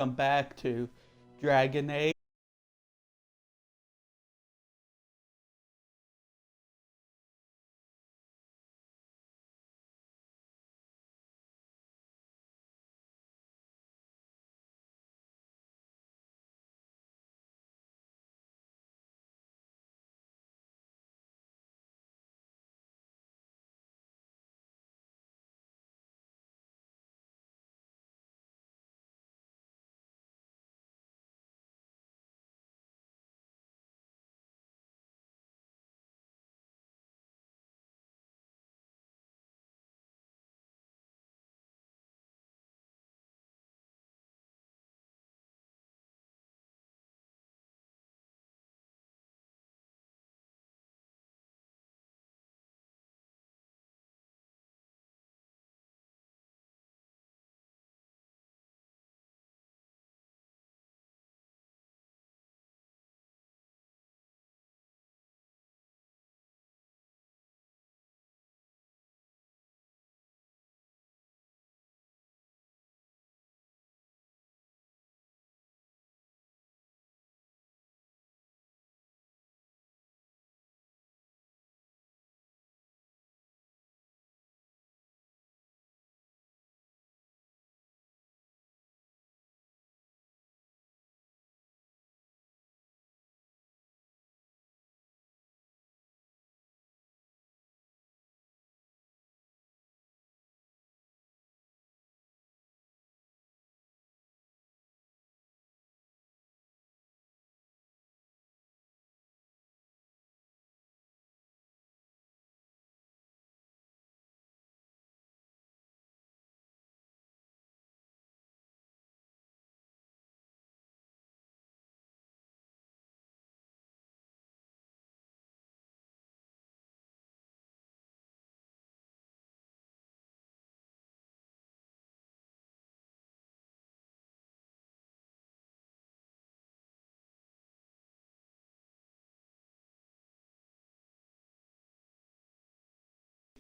come back to Dragon Age.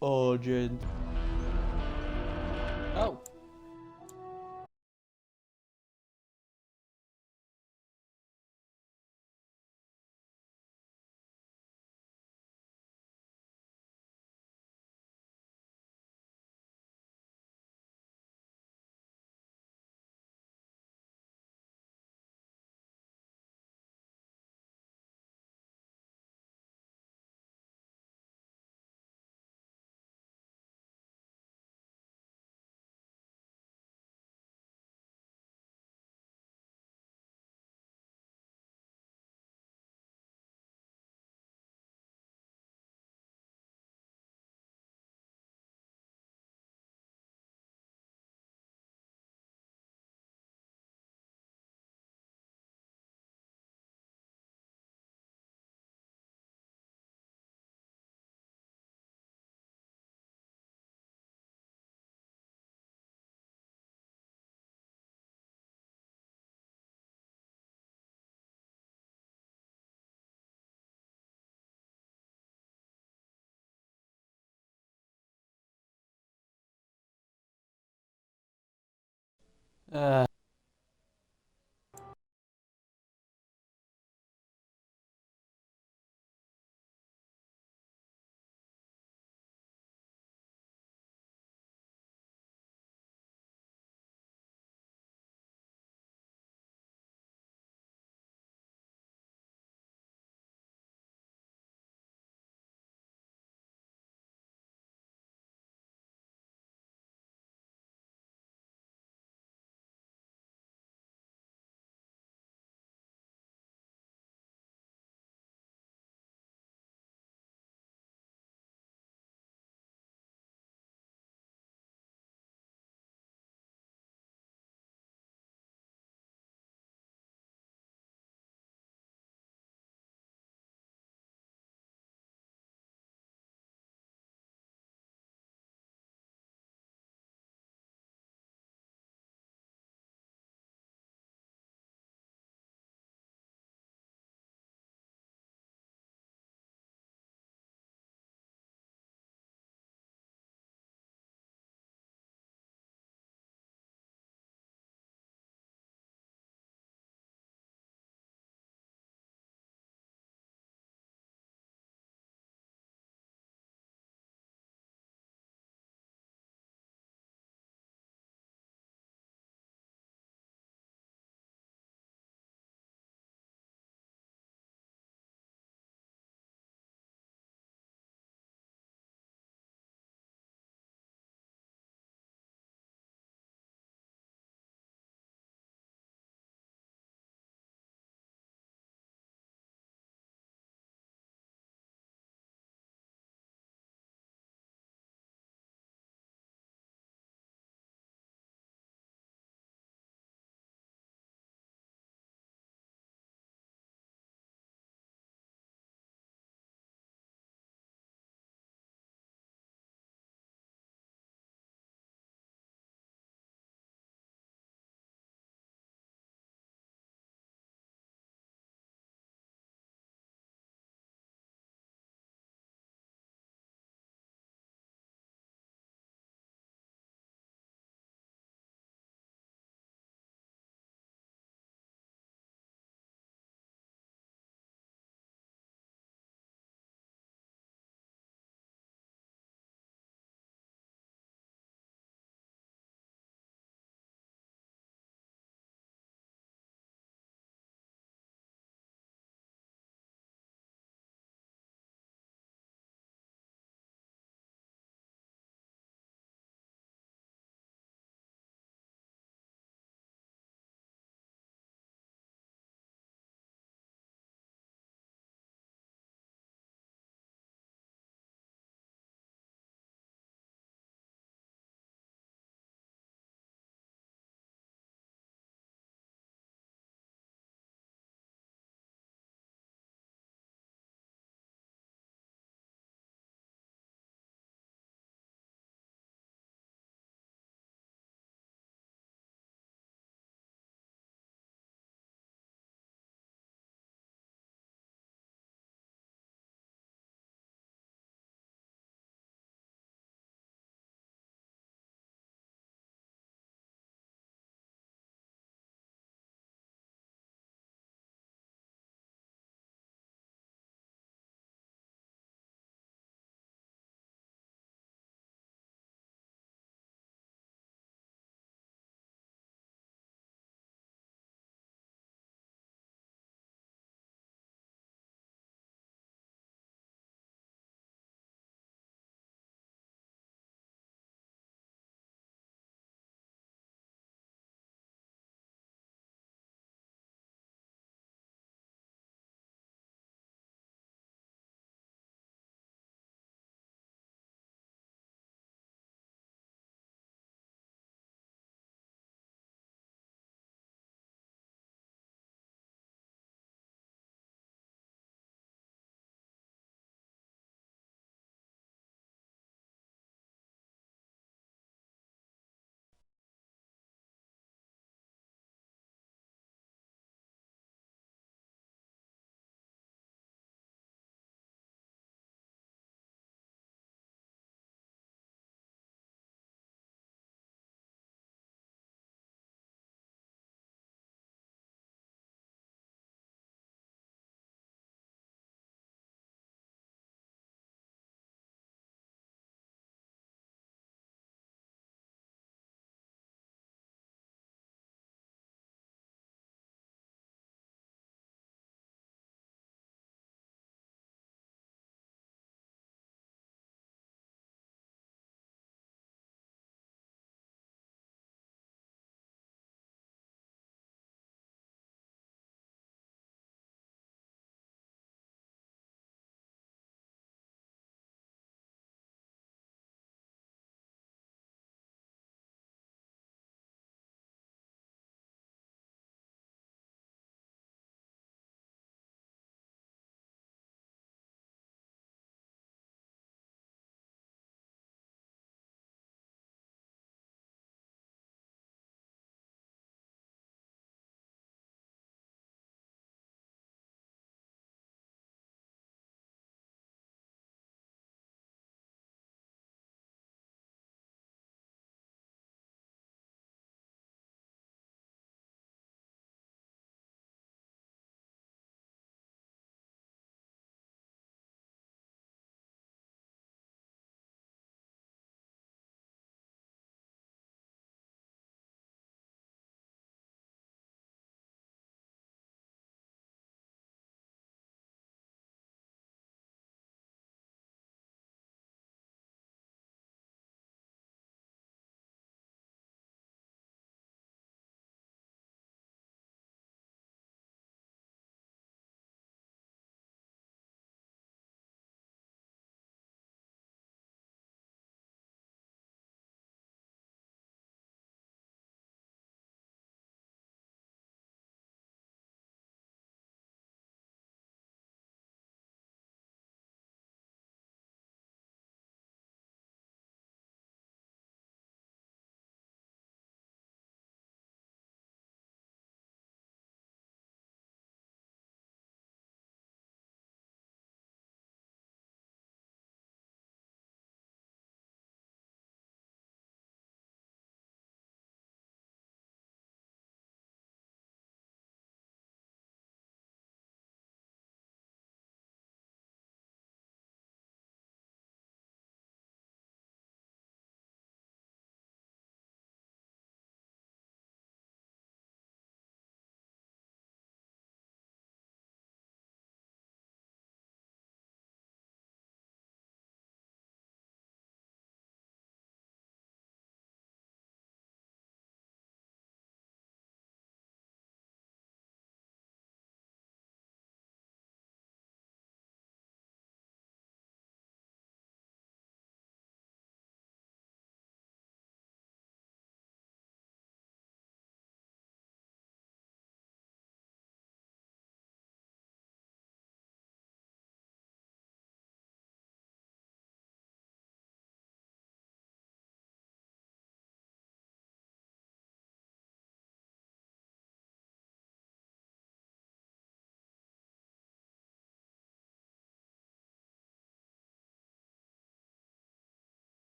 Origin. Oh, Uh,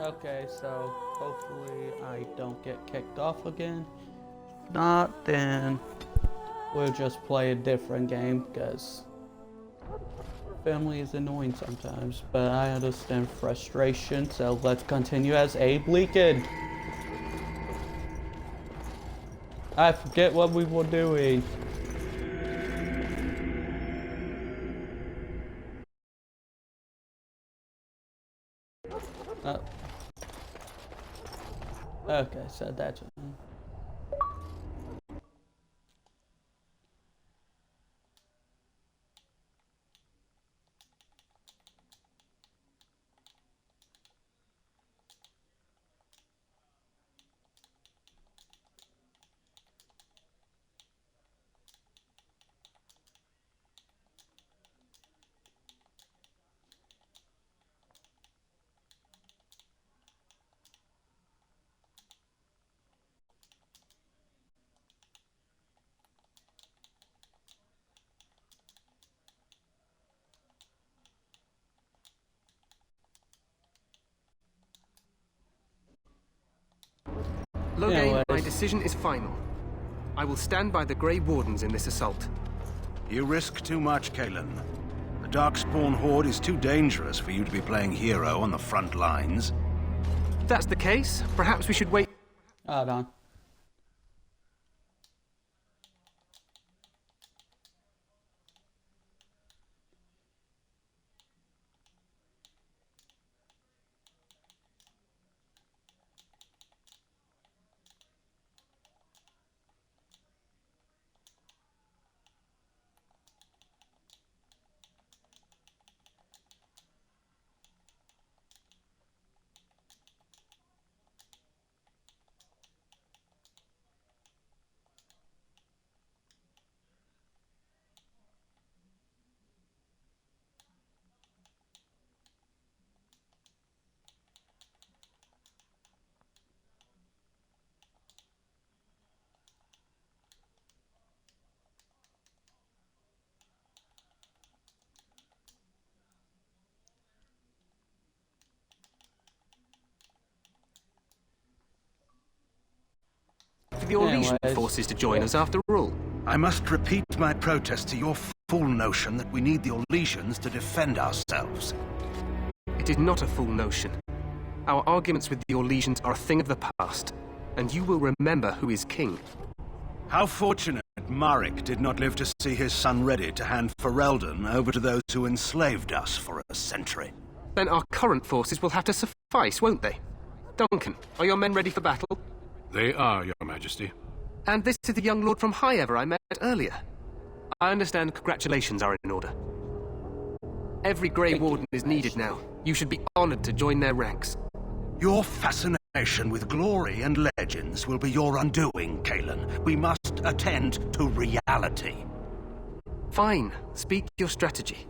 Okay, so hopefully I don't get kicked off again. If not, then we'll just play a different game because family is annoying sometimes, but I understand frustration, so let's continue as Abe Lincoln. I forget what we were doing. Okay, so that's Loghain, my decision is final. I will stand by the Grey Wardens in this assault. You risk too much, Cailan. The Darkspawn Horde is too dangerous for you to be playing hero on the front lines. If that's the case, perhaps we should wait. hold on. For the Orlesian forces to join us after all. I must repeat my protest to your fool notion that we need the Orlesians to defend ourselves. It is not a fool notion. Our arguments with the Orlesians are a thing of the past, and you will remember who is king. How fortunate Marek did not live to see his son ready to hand Ferelden over to those who enslaved us for a century. Then our current forces will have to suffice, won't they? Duncan, are your men ready for battle? They are, Your Majesty. And this is the young lord from Highever I met earlier. I understand congratulations are in order. Every Grey Warden is needed now. You should be honored to join their ranks. Your fascination with glory and legends will be your undoing, Cailan. We must attend to reality. Fine. Speak your strategy.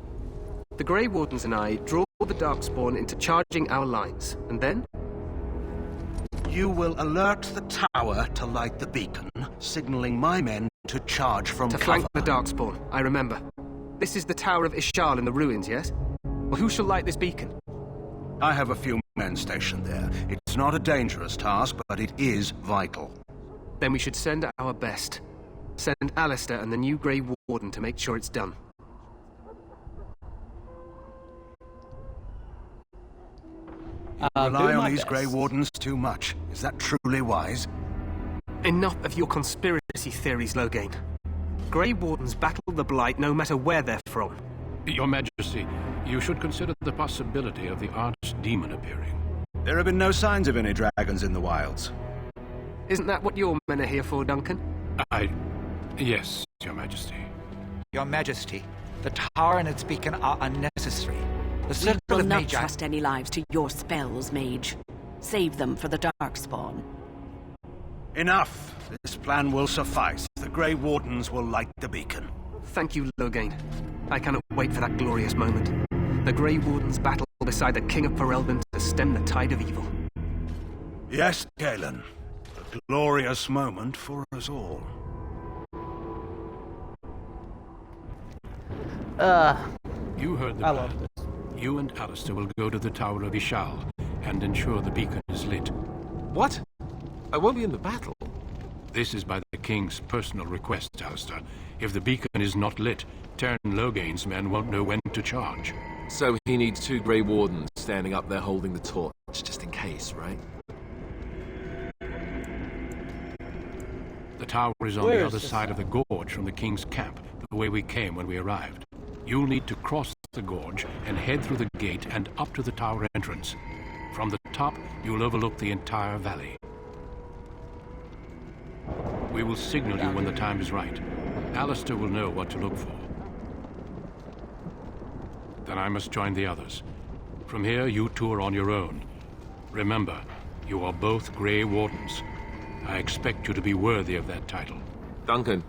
The Grey Wardens and I draw the Darkspawn into charging our lines, and then? You will alert the tower to light the beacon, signaling my men to charge from To cover. flank the Darkspawn, I remember. This is the Tower of Ishal in the ruins, yes? Well, who shall light this beacon? I have a few men stationed there. It's not a dangerous task, but it is vital. Then we should send our best. Send Alistair and the new Grey Warden to make sure it's done. Rely on these Grey Wardens too much. Is that truly wise? Enough of your conspiracy theories, Loghain. Grey Wardens battle the Blight no matter where they're from. Your Majesty, you should consider the possibility of the Archdemon appearing. There have been no signs of any dragons in the wilds. Isn't that what your men are here for, Duncan? Yes, Your Majesty. Your Majesty, the tower and its beacon are unnecessary. The We circle will of not Magi... trust any lives to your spells, Mage. Save them for the Darkspawn. Enough! This plan will suffice. The Grey Wardens will light the beacon. Thank you, Loghain. I cannot wait for that glorious moment. The Grey Wardens battle beside the King of Ferelden to stem the tide of evil. Yes, Cailan. A glorious moment for us all. You heard the I plan. love this. You and Alistair will go to the Tower of Ishal and ensure the beacon is lit. What? I won't be in the battle. This is by the King's personal request, Alistair. If the beacon is not lit, Teyrn Loghain's men won't know when to charge. So he needs 2 Grey Wardens standing up there holding the torch, just in case, right? The tower is on Where the is other this side of the gorge from the King's camp, the way we came when we arrived. You'll need to cross the gorge and head through the gate and up to the tower entrance. From the top, you'll overlook the entire valley. We will signal you when the time is right. Alistair will know what to look for. Then I must join the others. From here, you two are on your own. Remember, you are both Grey Wardens. I expect you to be worthy of that title. Duncan,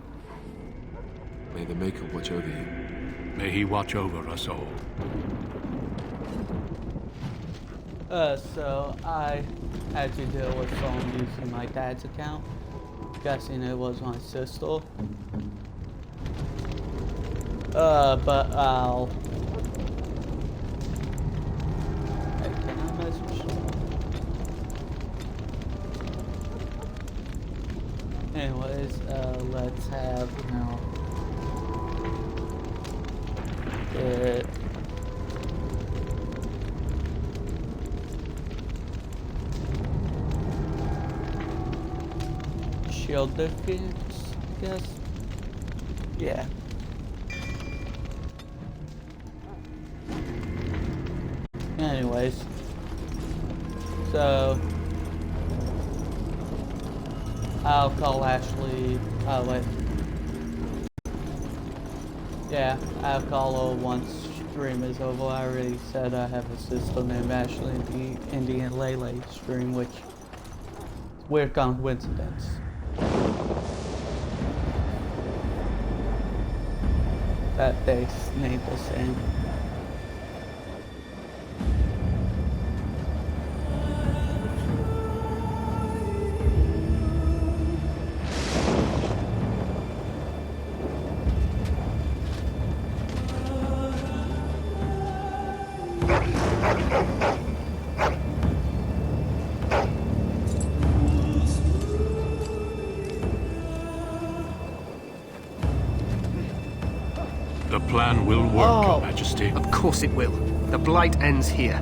may the Maker watch over you. May he watch over us all. So I had to deal with someone using my dad's account. Guessing it was my sister. But I'll... Hey, can I message? Anyways, let's have, you know... it... Shield defense, I guess? Yeah. Anyways. So... I'll call Ashley... Oh, wait. Yeah, I'll call her once stream is over. I already said I have a sister named Ashley in the Indian Lele stream, which... Weird coincidence. That they named the same. The plan will work, Your Majesty. Of course it will. The Blight ends here.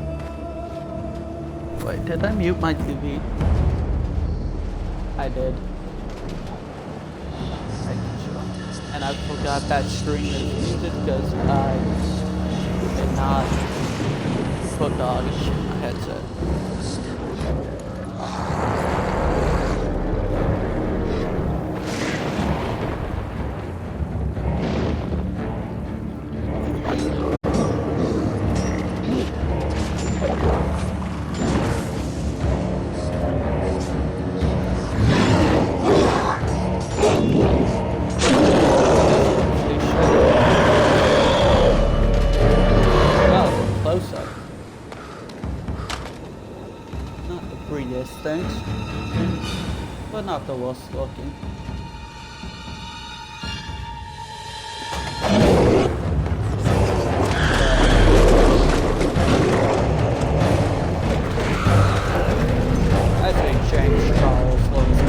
Wait, did I mute my TV? I did. And I forgot that stream is muted because I did not put the audio in my headset. Things, but not the worst looking. I think James Charles looks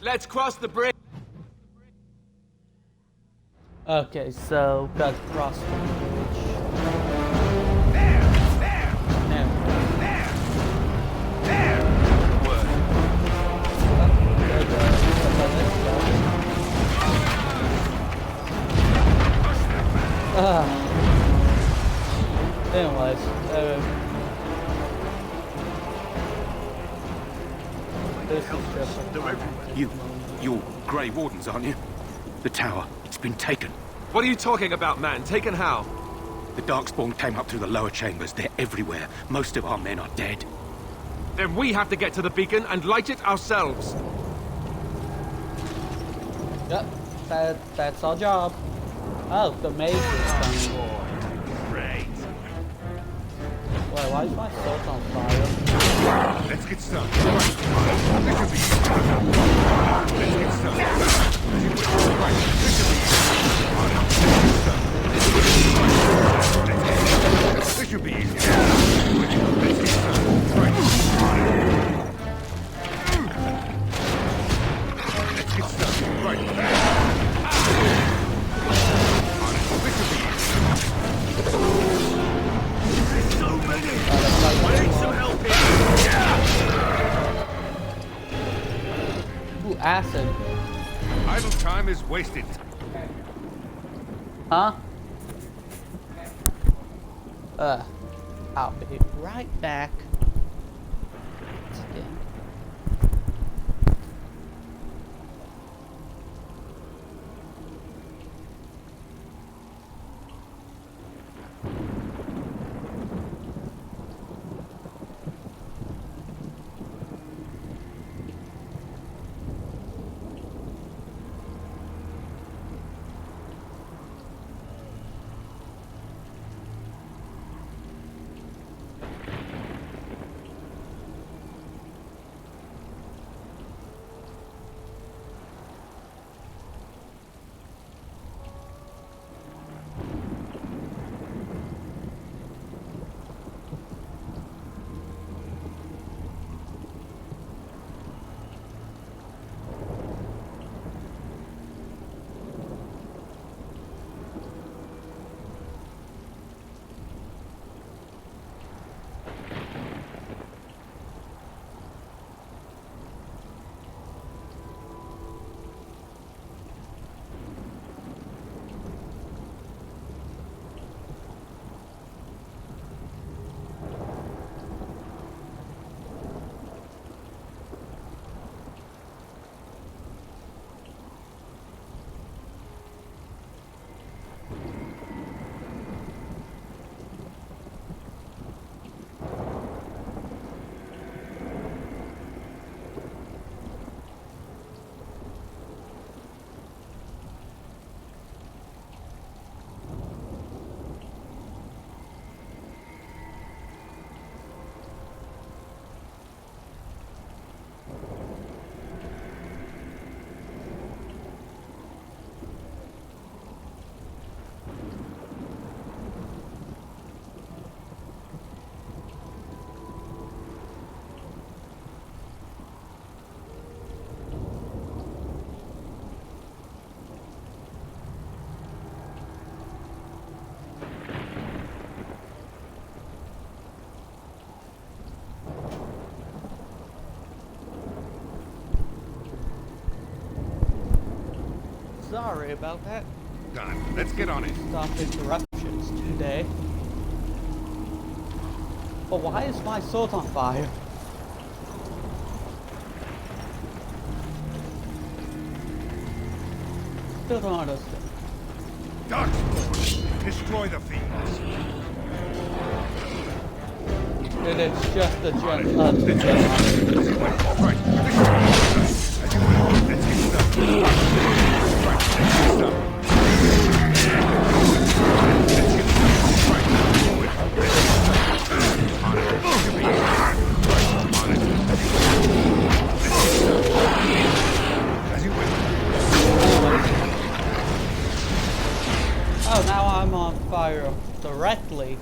Let's cross the bridge. Okay, so got to cross the bridge. There! Now, Word. Anyways, this is just You're Grey Wardens, aren't you? The tower, it's been taken. What are you talking about, man? Taken how? The Darkspawn came up through the lower chambers. They're everywhere. Most of our men are dead. Then we have to get to the beacon and light it ourselves. Yep, that's our job. Oh, the mage is coming. Great. Wait, why is my sword on fire? Let's get started. This should be easy. Let's get started. This should be easy. This should be easy. Let's get started. Right. Let's get started. Right. This should be easy. There's so many. I need some help here. Ooh, acid. Idle time is wasted. Huh? I'll be right back. Again. Sorry about that. Done. Let's get on it. Stop interruptions today. But why is my sword on fire? Still don't understand. Darkspawn, destroy the fiends. And it's just a Right. As you will. Let's get started. Right. Let's get started. Let's get started. Right. Forward. Let's get started. On it. Should be easy. Right. On it. Let's get started. As you will. Oh, now I'm on fire directly.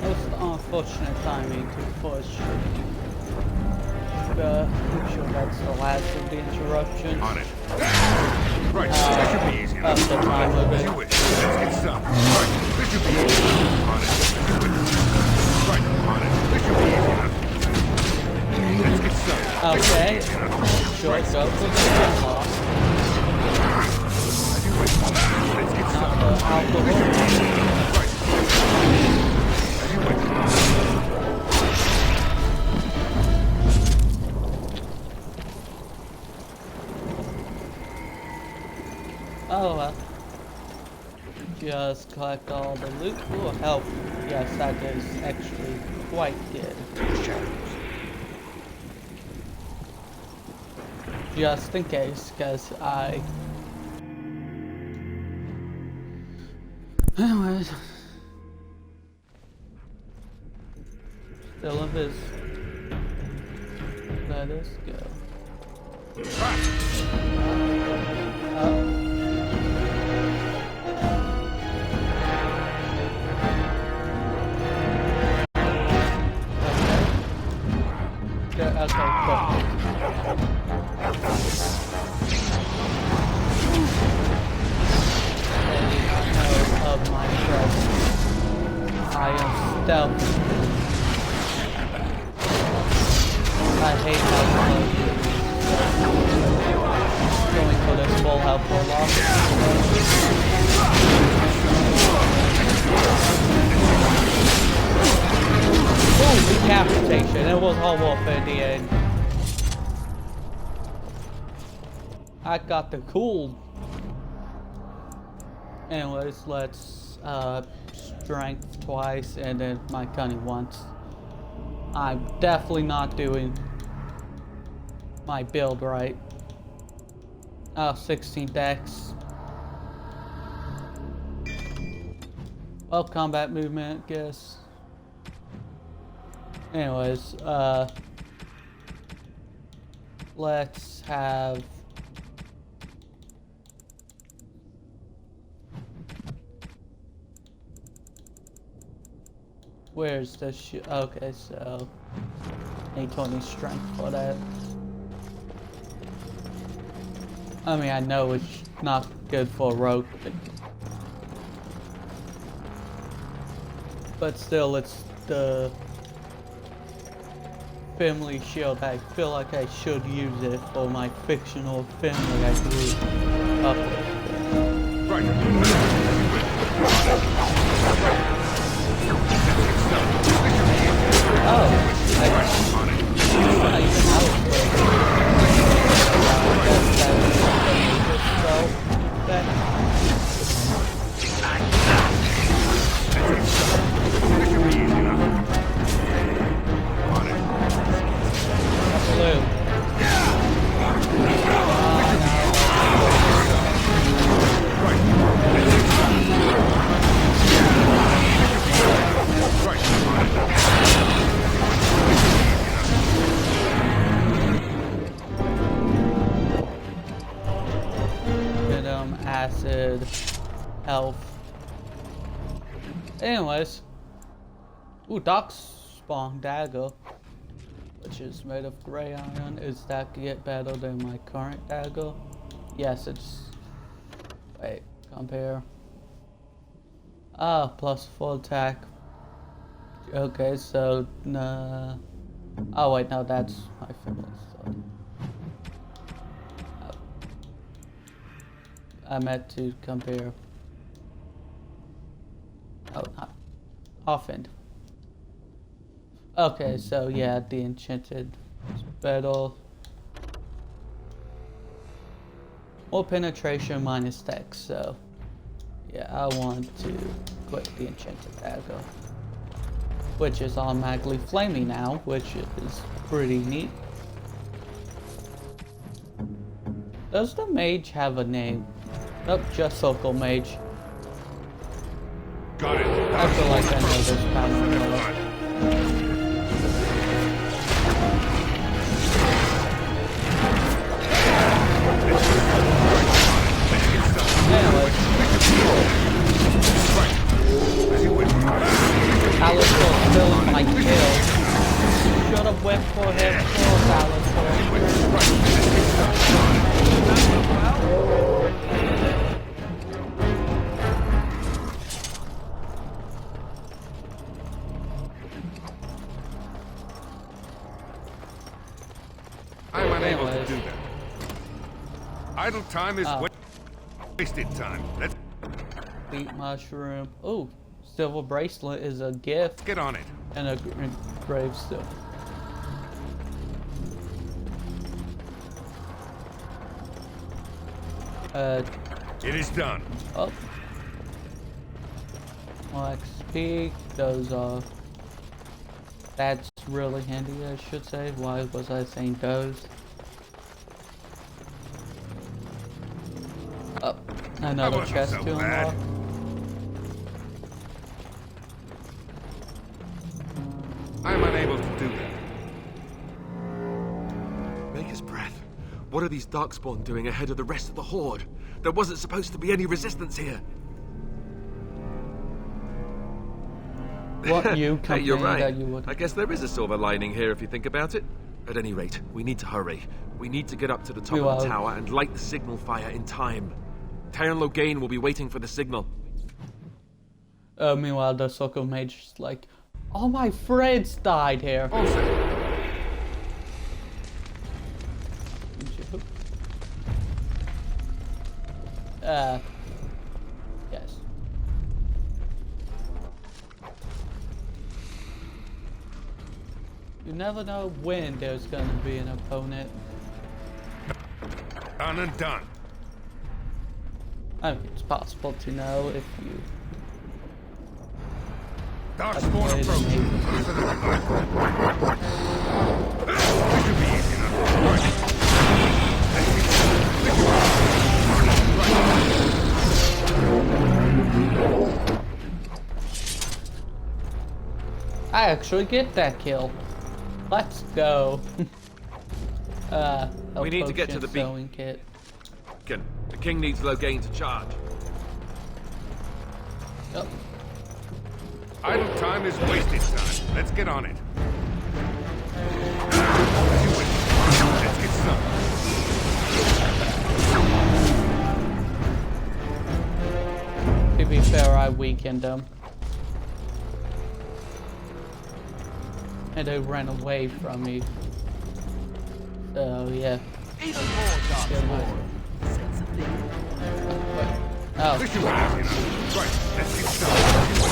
Most on unfortunate timing to push. I'm sure that's the last of the interruptions. On it. Right, this should be easy enough. That's the time of Do it. it. Let's get some. Right, this should be easy enough. On it. Do it. Right, on it. This should be easy enough. Let's get some. Okay. Easy enough. Sure, go for the unlock. Do it. Let's get some. Alcohol. Right. Do it. Oh, just collect all the loot. Ooh, help. Yes, that is actually quite good. Just in case, because Anyways. Still invisible. Let us go. Okay, cool. Of my presence. I am stealth. I hate how much going for this full health for long. Ooh, decapitation. It was all worth it in the end. I got the cool. Anyways, let's strength twice and then my cunning once. I'm definitely not doing my build right. 16 dex. Well, combat movement, guess. Anyways, let's have where's the okay, so need 20 strength for that. I mean, I know it's not good for a rogue, but still, it's the family shield. I feel like I should use it for my fictional family I grew up with. Right. Oh, acid, health. Anyways, ooh, Darkspawn dagger, which is made of gray iron. Is that get better than my current dagger? Yes, it's. Wait, compare. Plus full attack. Okay, so nah. Oh wait, no, that's my feelings. So. I meant to compare. Oh, not often. Okay, so yeah, the enchanted battle. More penetration minus dex, so yeah, I want to quit the enchanted dagger, which is automatically flaming now, which is pretty neat. Does the mage have a name? Nope, just Focal Mage. Got it. I feel like I know this pattern well. Anyway. Alistair's still in my Idle time is wasted time. Let's Beat mushroom. Oh, silver bracelet is a gift get on it. and a grave still. It is done. Oh. More XP. Those that's really handy, I should say. Why was I saying those? Oh, another wasn't chest so to bad. unlock. I am unable to do that. Maker's breath. What are these Darkspawn doing ahead of the rest of the Horde? There wasn't supposed to be any resistance here. What you Hey, you're complaining right. that you would? I guess there is a silver lining here if you think about it. At any rate, we need to hurry. We need to get up to the top of the tower and light the signal fire in time. Tyron Loghain will be waiting for the signal. Meanwhile, the Soko Mage is like, all my friends died here. Yes. You never know when there's gonna be an opponent. Done and done. I mean, it's possible to know if you Darkspawn played approach. an Look for the revival. This should be easy enough. Right. I actually get that kill. Let's go. We need to get to potion the sewing kit. The king needs Loghain to charge. Oh, Idle time is wasted time. Let's get on it. Let's get started. to be fair, I weakened them. And they ran away from me. So yeah. Even more Darkspawn. Oh, This should be easy enough. Right. Let's get started.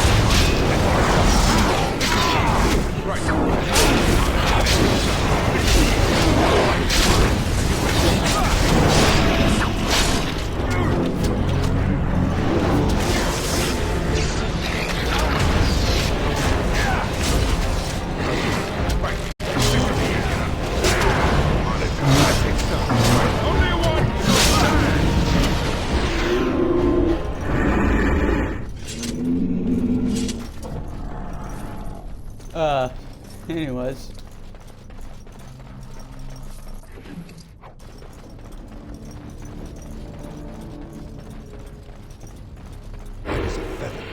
anyways.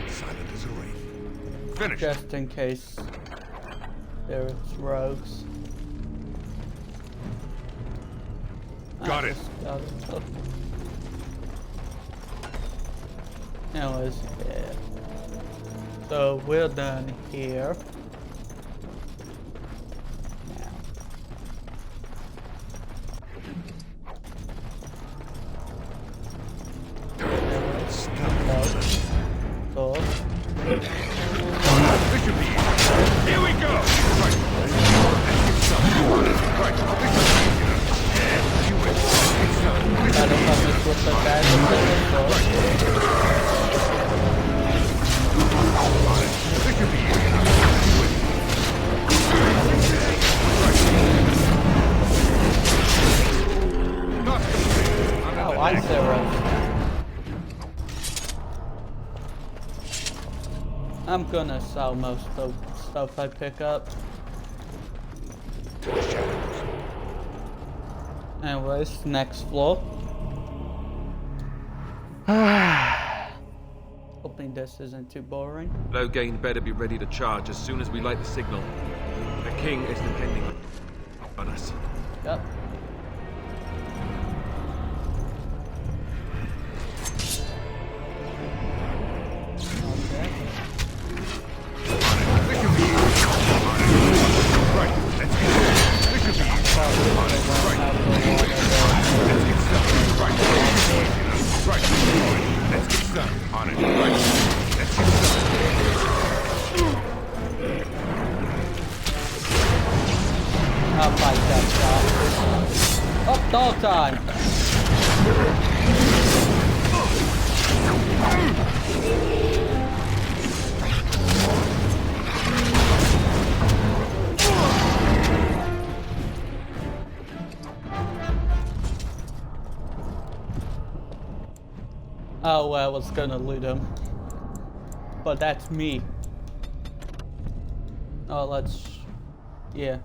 Silent as a wraith. Finished. Just in case there's rogues. Got it. Got it. Oh. Anyways, yeah. So we're done here. Now. So. This should be easy. Here we go. Right. Let's get started. Right. This should be easy enough. Yeah. You win. Let's get started. I don't have to switch the guys This should be easy enough. You win. Right. Not complete. On to Oh, the I next. zeros. I'm gonna sell most of the stuff I pick up. Anyways, next floor. Hoping this isn't too boring. Loghain better be ready to charge as soon as we light the signal. The king is depending on us. Yep. Okay. This should be easy. Right. Let's get this. This should be easy. Probably won't have the water there. Let's get started. Right. started. On it. Right. Let's get started. I'll fight that dog. Oh, dog time! Oh, well, I was gonna loot him. But that's me. Oh, let's... yeah.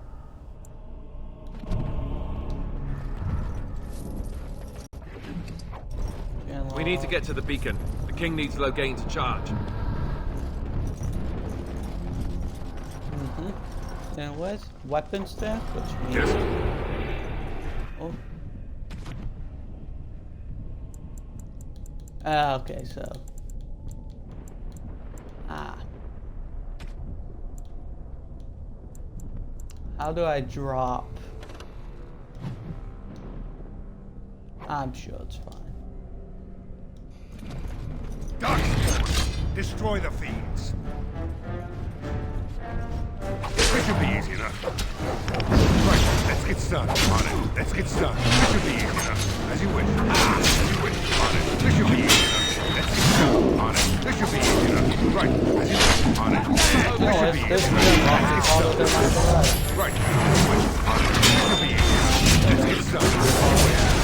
We need to get to the beacon. The king needs Loghain to charge. And where's weapons there? Which means... Yes. Oh. Ah, okay, so... ah. How do I drop? I'm sure it's fine. Darkspawn, destroy the fiends. This should be easy enough. Right, let's get started. On it. Let's get started. This should be easy enough. As you wish. As you wish. On it. This should be easy enough. Let's get started. On it. This should be easy enough. Right, as you wish. On it. This should be easy enough. Let's get started. Right, as you wish. On it. This should be easy enough. Let's get started.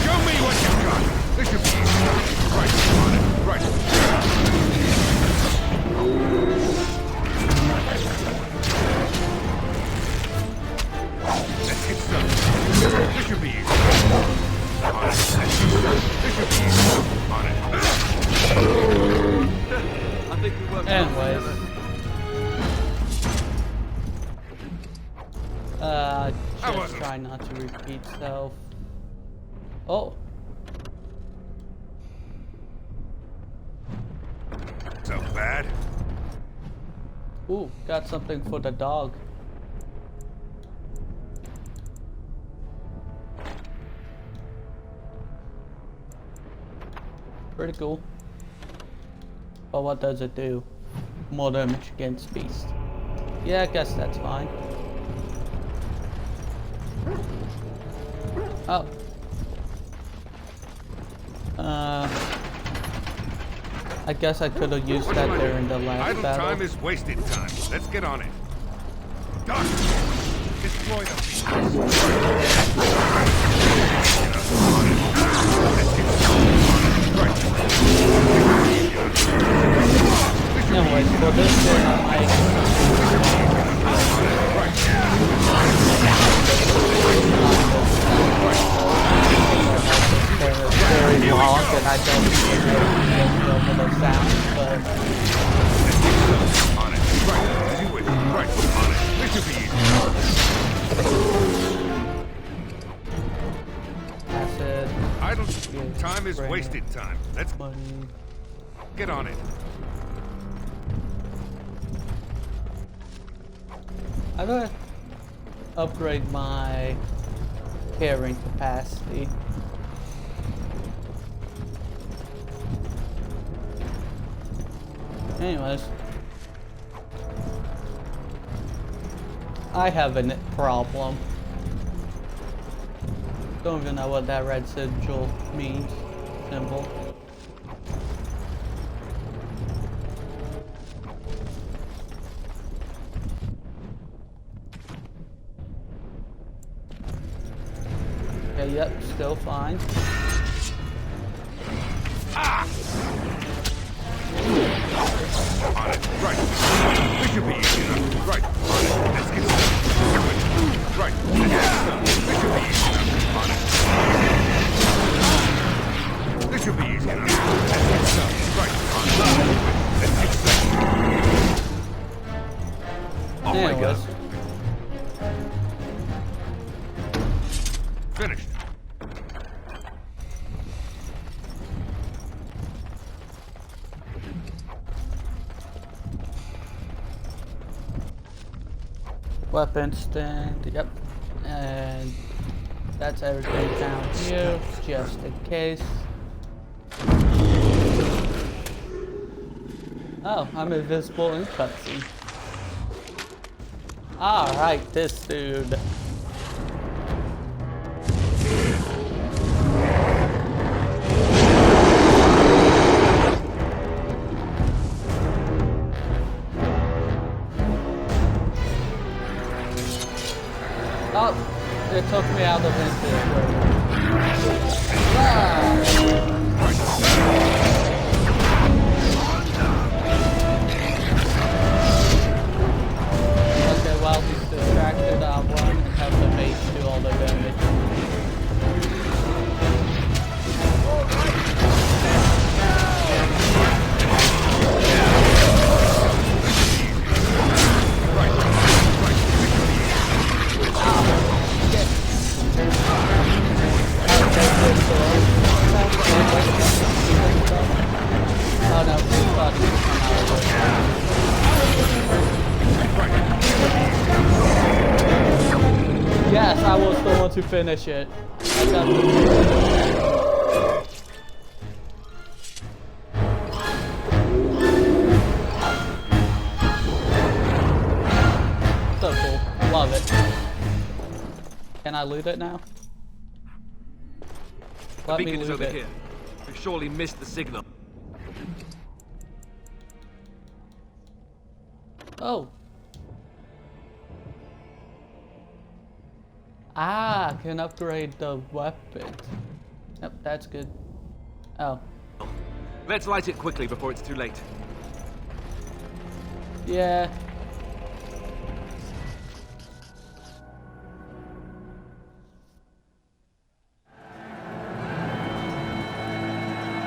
Show me what you've got. This should be easy enough. Right, on it. Right. Let's get started. This should be easy. On it. Let's get started. This should be easy. On it. I think we worked Anyways. Just try not to repeat self. Oh. So bad. Ooh, got something for the dog. Pretty cool. But what does it do? More damage against beast. Yeah, I guess that's fine. Oh. I guess I could have used that there in the last Idle battle. time is wasted time. Let's get on it. Dark. Destroy the fiends. Anyways, for this one, I very long, and I don't really over the sound, but On it. Right. As you wish. Right. On it. This should be easy. acid, Idle time is wasted time. Let's money. get on it. How do I upgrade my carrying capacity? Anyways, I have a problem. Don't even know what that red sigil means. Symbol. Okay, yep, still fine. On it. Right. This should be easy enough. Right. On it. Let's get started. Right. Let's get started. This should be easy enough. On it. This should be easy enough. Let's get started. Right. On it. Let's get started. Oh my god. Anyways, Finished. weapon stand, yep. And that's everything down here, just in case. Oh, I'm invisible in cutscene. Alright, this dude. Oh, it took me out of invisibility. Okay, while he's distracted, I'll run and have the base do all the damage. Oh no, please thought he would come out of it. Yes, I was the one to finish it. I got the so cool. Love it. Can I loot it now? The Let me beacon is loot over it. here. We've surely missed the signal. Oh. Ah, can upgrade the weapon. Yep, that's good. Oh. Let's light it quickly before it's too late. Yeah.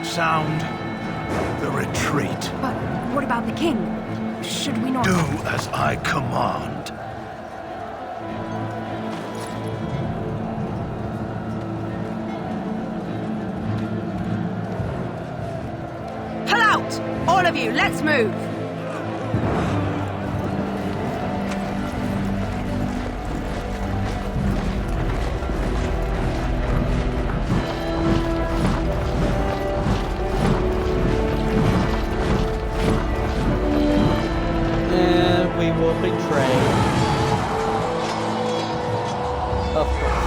Sound the retreat. But what about the king? Should we not... Do as I command. Pull out! All of you, let's move! And we will betray. Of course.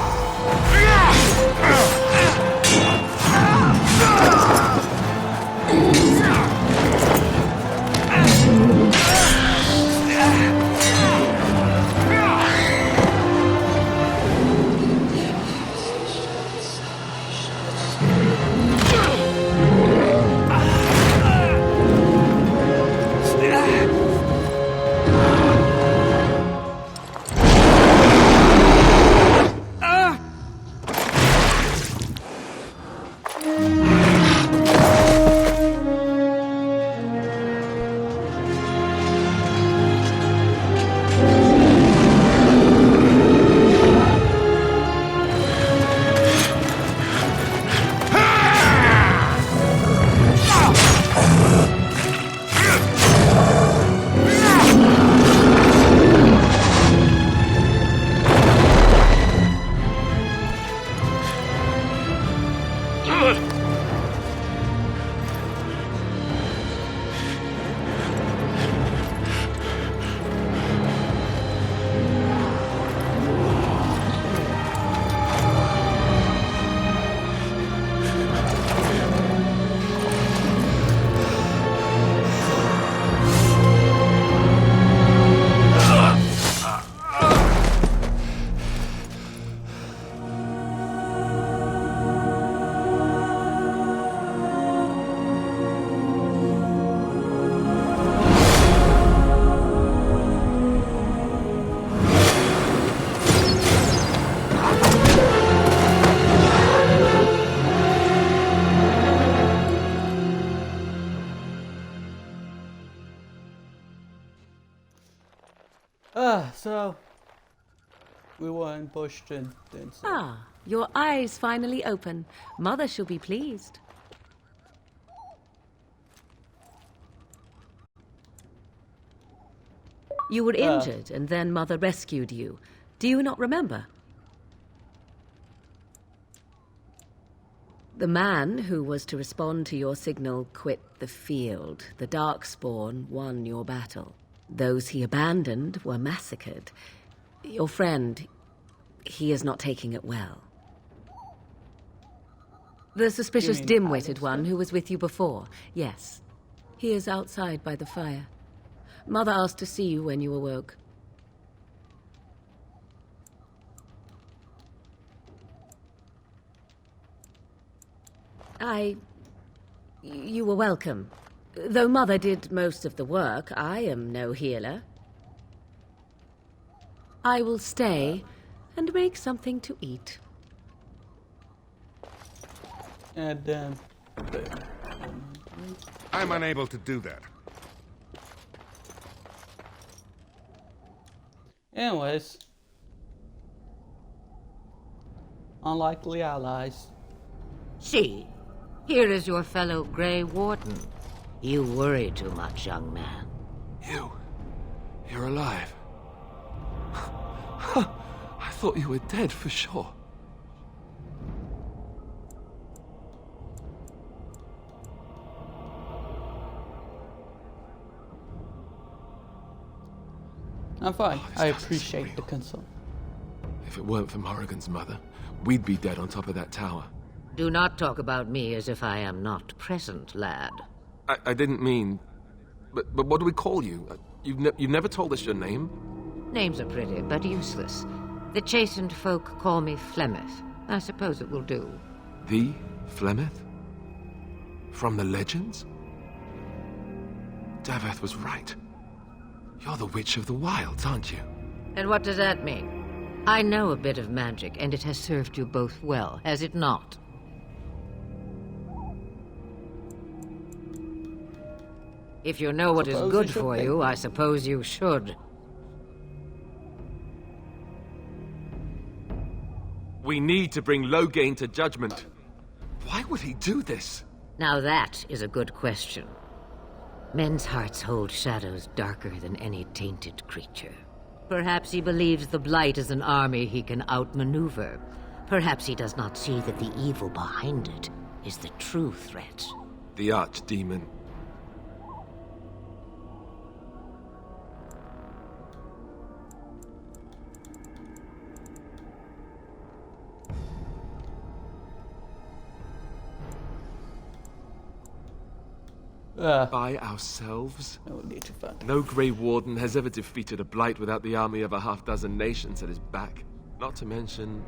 So we were ambushed and then so. Ah, your eyes finally open. Mother shall be pleased. You were injured, and then Mother rescued you. Do you not remember? The man who was to respond to your signal quit the field. The Darkspawn won your battle. Those he abandoned were massacred. Your friend, he is not taking it well. The suspicious dim-witted one who was with you before, yes. He is outside by the fire. Mother asked to see you when you awoke. You were welcome. Though Mother did most of the work, I am no healer. I will stay and make something to eat. And then... I'm unable to do that. Anyways. Unlikely allies. See, here is your fellow Grey Warden. You worry too much, young man. You're alive. I thought you were dead for sure. I'm fine. Oh, I appreciate the concern. If it weren't for Morrigan's mother, we'd be dead on top of that tower. Do not talk about me as if I am not present, lad. I didn't mean... But what do we call you? You've never told us your name? Names are pretty, but useless. The chastened folk call me Flemeth. I suppose it will do. The Flemeth? From the legends? Daveth was right. You're the Witch of the Wilds, aren't you? And what does that mean? I know a bit of magic, and it has served you both well, has it not? If you know what is good for you, I suppose you should. We need to bring Loghain to judgment. Why would he do this? Now that is a good question. Men's hearts hold shadows darker than any tainted creature. Perhaps he believes the Blight is an army he can outmaneuver. Perhaps he does not see that the evil behind it is the true threat. The Archdemon. By ourselves? No need to find. No Grey Warden has ever defeated a Blight without the army of a half-dozen nations at his back. Not to mention...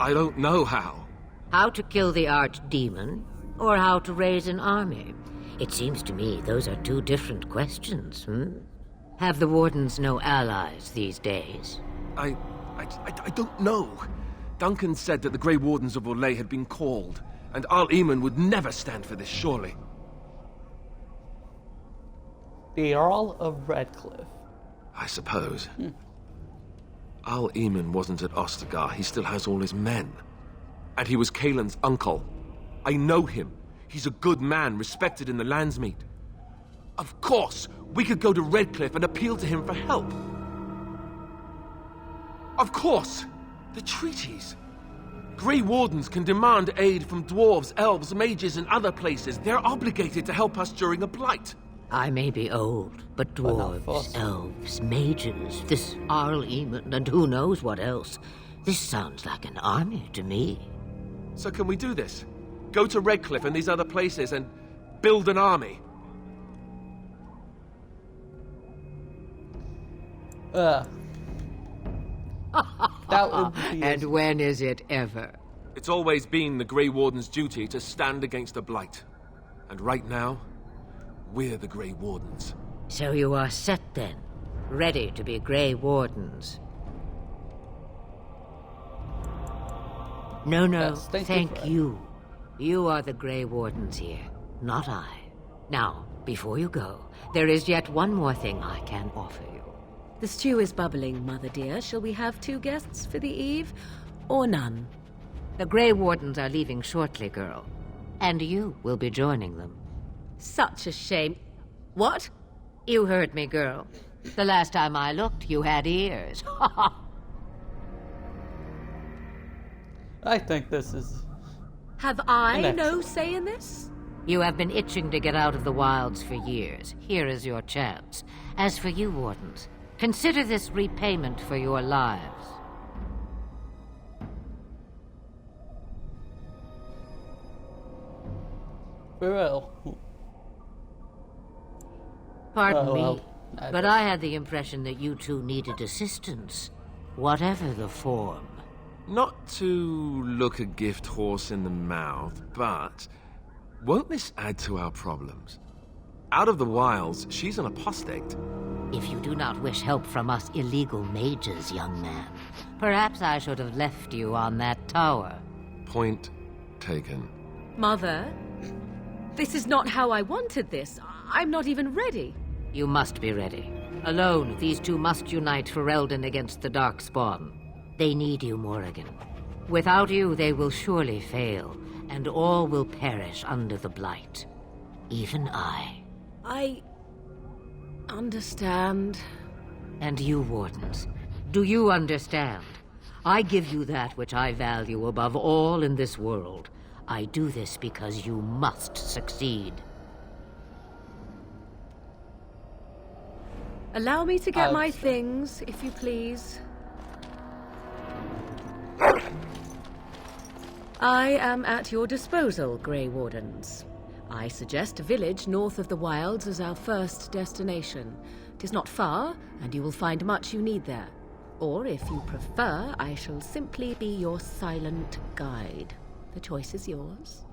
I don't know how. How to kill the Archdemon, or how to raise an army? It seems to me those are two different questions, Have the Wardens no allies these days? I don't know. Duncan said that the Grey Wardens of Orlais had been called, and Arl Eamon would never stand for this, surely. The Earl of Redcliffe. I suppose. Arl Eamon wasn't at Ostagar. He still has all his men. And he was Kaelin's uncle. I know him. He's a good man, respected in the Landsmeet. Of course, we could go to Redcliffe and appeal to him for help. Of course! The treaties. Grey Wardens can demand aid from dwarves, elves, mages, and other places. They're obligated to help us during a blight. I may be old, but dwarves, elves, mages, this Arl Eamon, and who knows what else. This sounds like an army to me. So can we do this? Go to Redcliffe and these other places and build an army? That would be... And when is it ever? It's always been the Grey Warden's duty to stand against the Blight. And right now, we're the Grey Wardens. So you are set then, ready to be Grey Wardens. No, Yes, thank you. You are the Grey Wardens here, not I. Now, before you go, there is yet one more thing I can offer you. The stew is bubbling, Mother dear. Shall we have 2 guests for the eve, or none? The Grey Wardens are leaving shortly, girl. And you will be joining them. Such a shame. What? You heard me, girl. The last time I looked, you had ears. I think this is Have I Alexa. no say in this? You have been itching to get out of the wilds for years. Here is your chance. As for you, Wardens, consider this repayment for your lives. Well, Pardon Oh, me, well, but I had the impression that you two needed assistance, whatever the form. Not to look a gift horse in the mouth, but won't this add to our problems? Out of the wilds, she's an apostate. If you do not wish help from us illegal mages, young man, perhaps I should have left you on that tower. Point taken. Mother, this is not how I wanted this. I'm not even ready. You must be ready. Alone, these two must unite for Eldon against the Darkspawn. They need you, Morrigan. Without you, they will surely fail, and all will perish under the Blight. Even I. I understand. And you, Wardens, do you understand? I give you that which I value above all in this world. I do this because you must succeed. Allow me to get my things, if you please. I am at your disposal, Grey Wardens. I suggest a village north of the wilds as our first destination. It is not far, and you will find much you need there. Or, if you prefer, I shall simply be your silent guide. The choice is yours.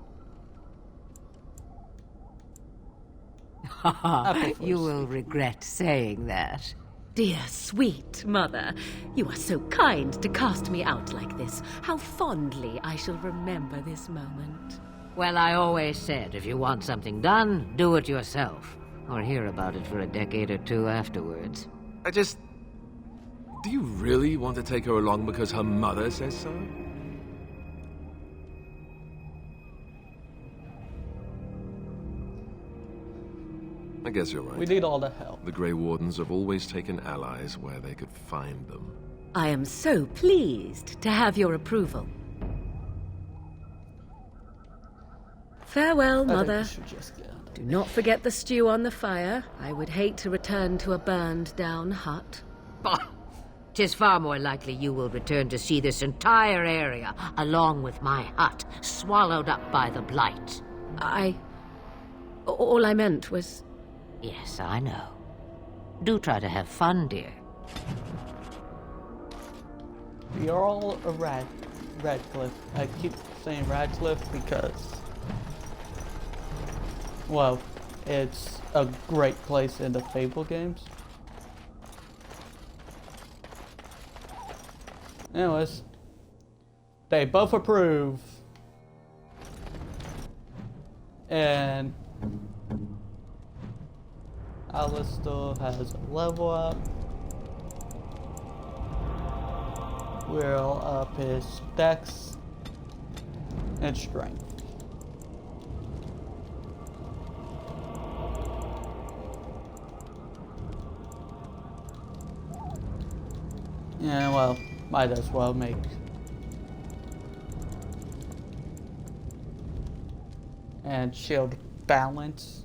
You will regret saying that. Dear, sweet mother, you are so kind to cast me out like this. How fondly I shall remember this moment. Well, I always said, if you want something done, do it yourself. Or hear about it for a decade or two afterwards. Do you really want to take her along because her mother says so? I guess you're right. we need all the help. The Grey Wardens have always taken allies where they could find them. I am so pleased to have your approval. Farewell, I think we Mother. should just get out. Do not forget the stew on the fire. I would hate to return to a burned-down hut. Bah! 'Tis far more likely you will return to see this entire area, along with my hut, swallowed up by the Blight. All I meant was... Yes, I know. Do try to have fun, dear. The Earl of Radcliffe. I keep saying Radcliffe because, well, it's a great place in the Fable games. Anyways, they both approve. And Alistair has a level up. We'll up his dex and strength. Yeah, well, might as well make and shield balance.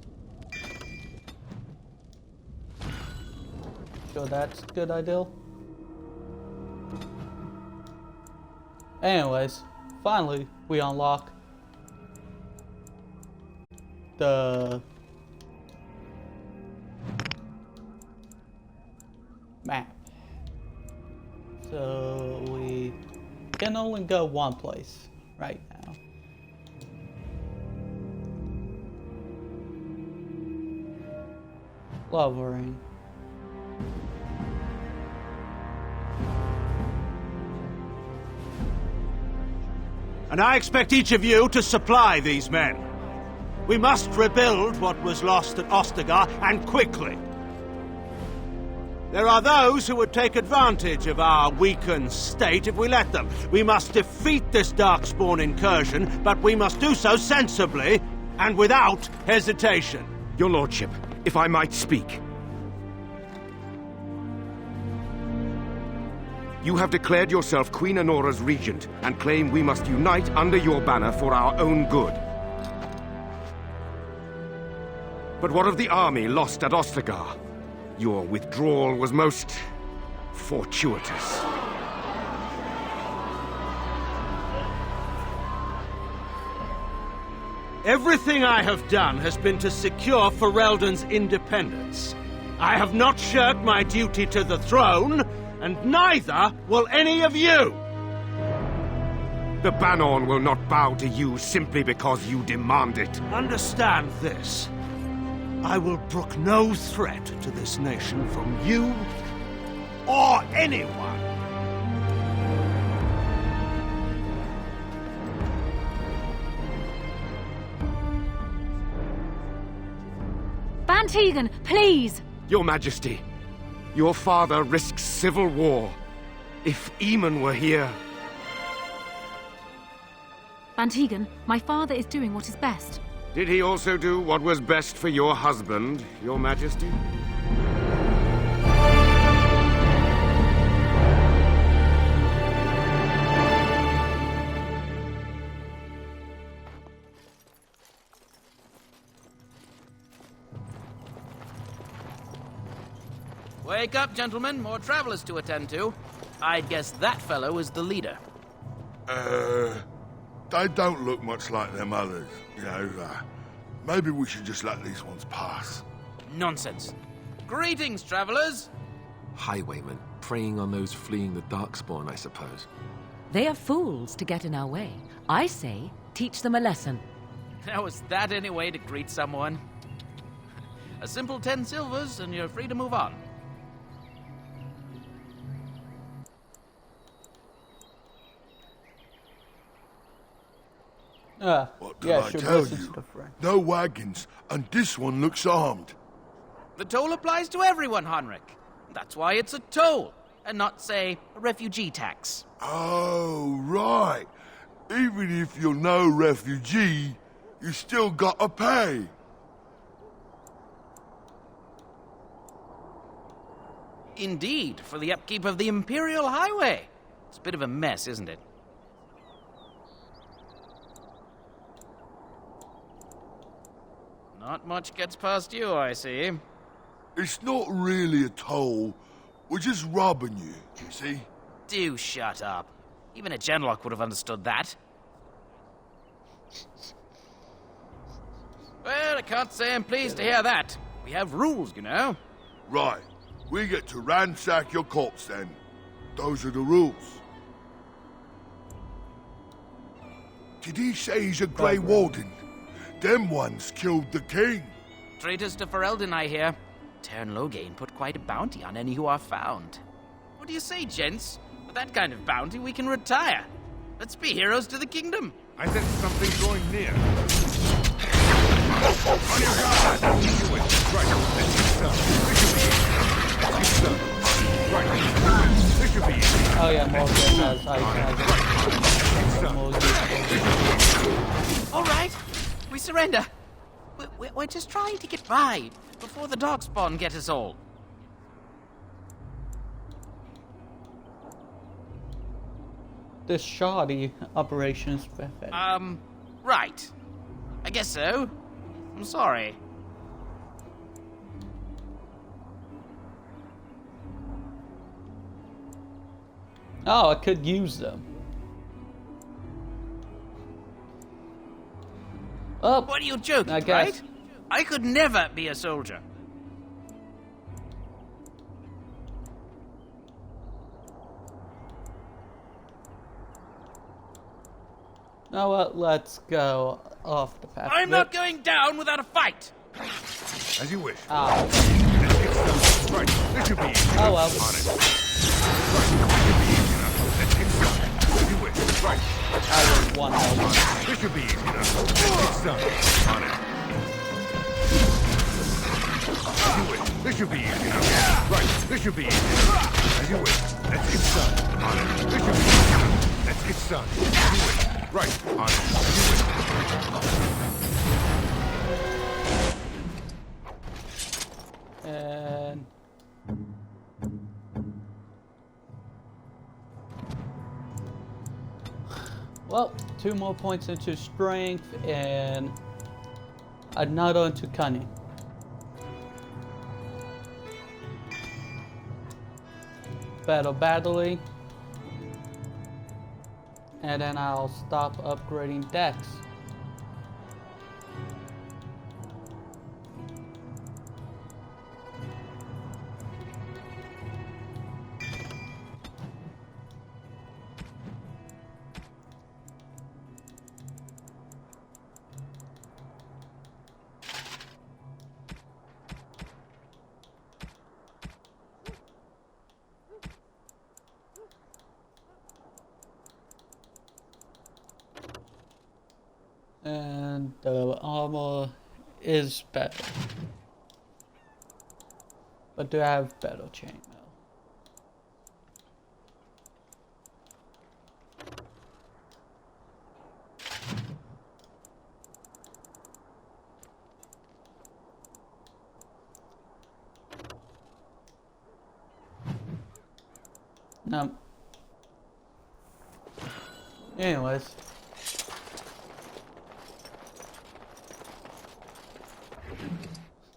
So that's a good idea. Anyways, finally we unlock the map. So we can only go one place right now. Lowering. And I expect each of you to supply these men. We must rebuild what was lost at Ostagar, and quickly. There are those who would take advantage of our weakened state if we let them. We must defeat this Darkspawn incursion, but we must do so sensibly and without hesitation. Your Lordship, if I might speak. You have declared yourself Queen Honora's regent, and claim we must unite under your banner for our own good. But what of the army lost at Ostagar? Your withdrawal was most fortuitous. Everything I have done has been to secure Ferelden's independence. I have not shirked my duty to the throne, and neither will any of you! The Banorn will not bow to you simply because you demand it. Understand this. I will brook no threat to this nation from you or anyone. Bantegan, please! Your Majesty, your father risks civil war. If Eamon were here... Bantegan, my father is doing what is best. Did he also do what was best for your husband, Your Majesty? Wake up, gentlemen. More travelers to attend to. I'd guess that fellow is the leader. They don't look much like them others, you know. Maybe we should just let these ones pass. Nonsense. Greetings, travelers. Highwaymen, preying on those fleeing the Darkspawn, I suppose. They are fools to get in our way. I say, teach them a lesson. Now, is that any way to greet someone? A simple 10 silvers, and you're free to move on. What did I tell you? No wagons, and this one looks armed. The toll applies to everyone, Henrik. That's why it's a toll, and not, say, a refugee tax. Oh, right. Even if you're no refugee, you still gotta pay. Indeed, for the upkeep of the Imperial Highway. It's a bit of a mess, isn't it? Not much gets past you, I see. It's not really a toll. We're just robbing you see? Do shut up. Even a Genlock would have understood that. Well, I can't say I'm pleased to hear that. We have rules, you know. Right. We get to ransack your corpse, then. Those are the rules. Did he say he's a Grey Warden? Them ones killed the king. Traitors to Ferelden, I hear. Teyrn Loghain put quite a bounty on any who are found. What do you say, gents? With that kind of bounty, we can retire. Let's be heroes to the kingdom. I sense something drawing near. On your guard! Right, let's get started. This should be easy. Right, this should be easy. Oh yeah, more guns. All right, we surrender. We're just trying to get by before the Darkspawn get us all. This shoddy operation is perfect. Right. I guess so. I'm sorry. Oh, I could use them. Oh, what are you joking, I guess. right? I could never be a soldier. Now what? Let's go off the path. I'm not going down without a fight. As you wish. Oh. Right, this should be easy. Oh well. On it. Right, this should be easy enough. Let's get started. As you wish. Right. I was one over. This should be easy enough. Let's get started. On it. As you wish. This should be easy enough. Right, this should be easy enough. As you wish. Let's get started. On it. This should be easy enough. Let's get started. As you wish. Right, on it. As you wish. And Well, 2 more points into strength and another into cunning. Battling. And then I'll stop upgrading Dex. And the armor is better. But do I have better chainmail? No. Anyways.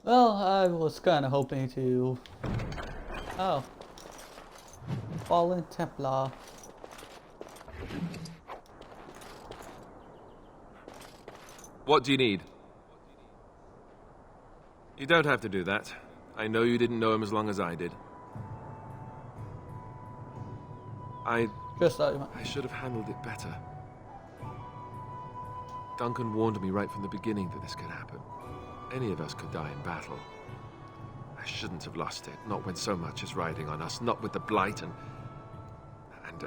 Well, I was kind of hoping to... Oh. Fallen Templar. What do you need? You don't have to do that. I know you didn't know him as long as I did. I should have handled it better. Duncan warned me right from the beginning that this could happen. Any of us could die in battle. I shouldn't have lost it, not when so much is riding on us, not with the Blight and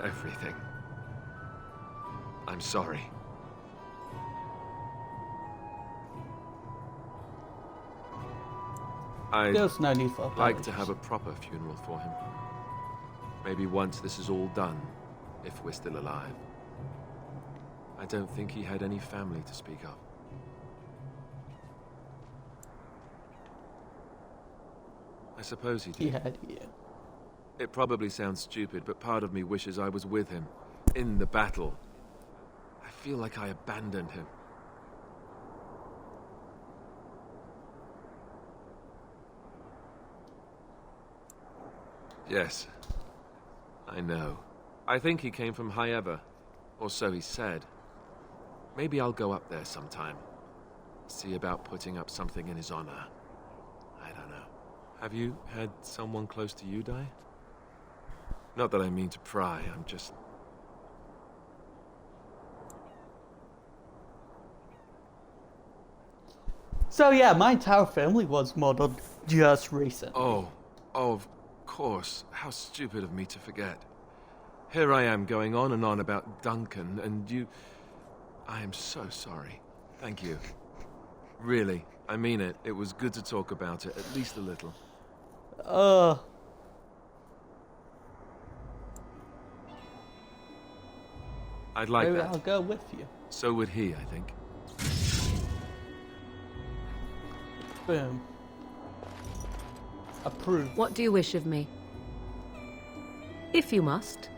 everything. I'm sorry. There's no need for I'd like to have a proper funeral for him. Maybe once this is all done, if we're still alive. I don't think he had any family to speak of. I suppose he did. He had you. It probably sounds stupid, but part of me wishes I was with him, in the battle. I feel like I abandoned him. Yes, I know. I think he came from High Ever, or so he said. Maybe I'll go up there sometime. See about putting up something in his honor. I don't know. Have you had someone close to you die? Not that I mean to pry, I'm just... So yeah, my entire family was murdered just recently. Oh, of course. How stupid of me to forget. Here I am going on and on about Duncan, and you... I am so sorry. Thank you. Really, I mean it. It was good to talk about it, at least a little. I'd like maybe that. I'll go with you. So would he, I think. Boom. Approved. What do you wish of me? If you must.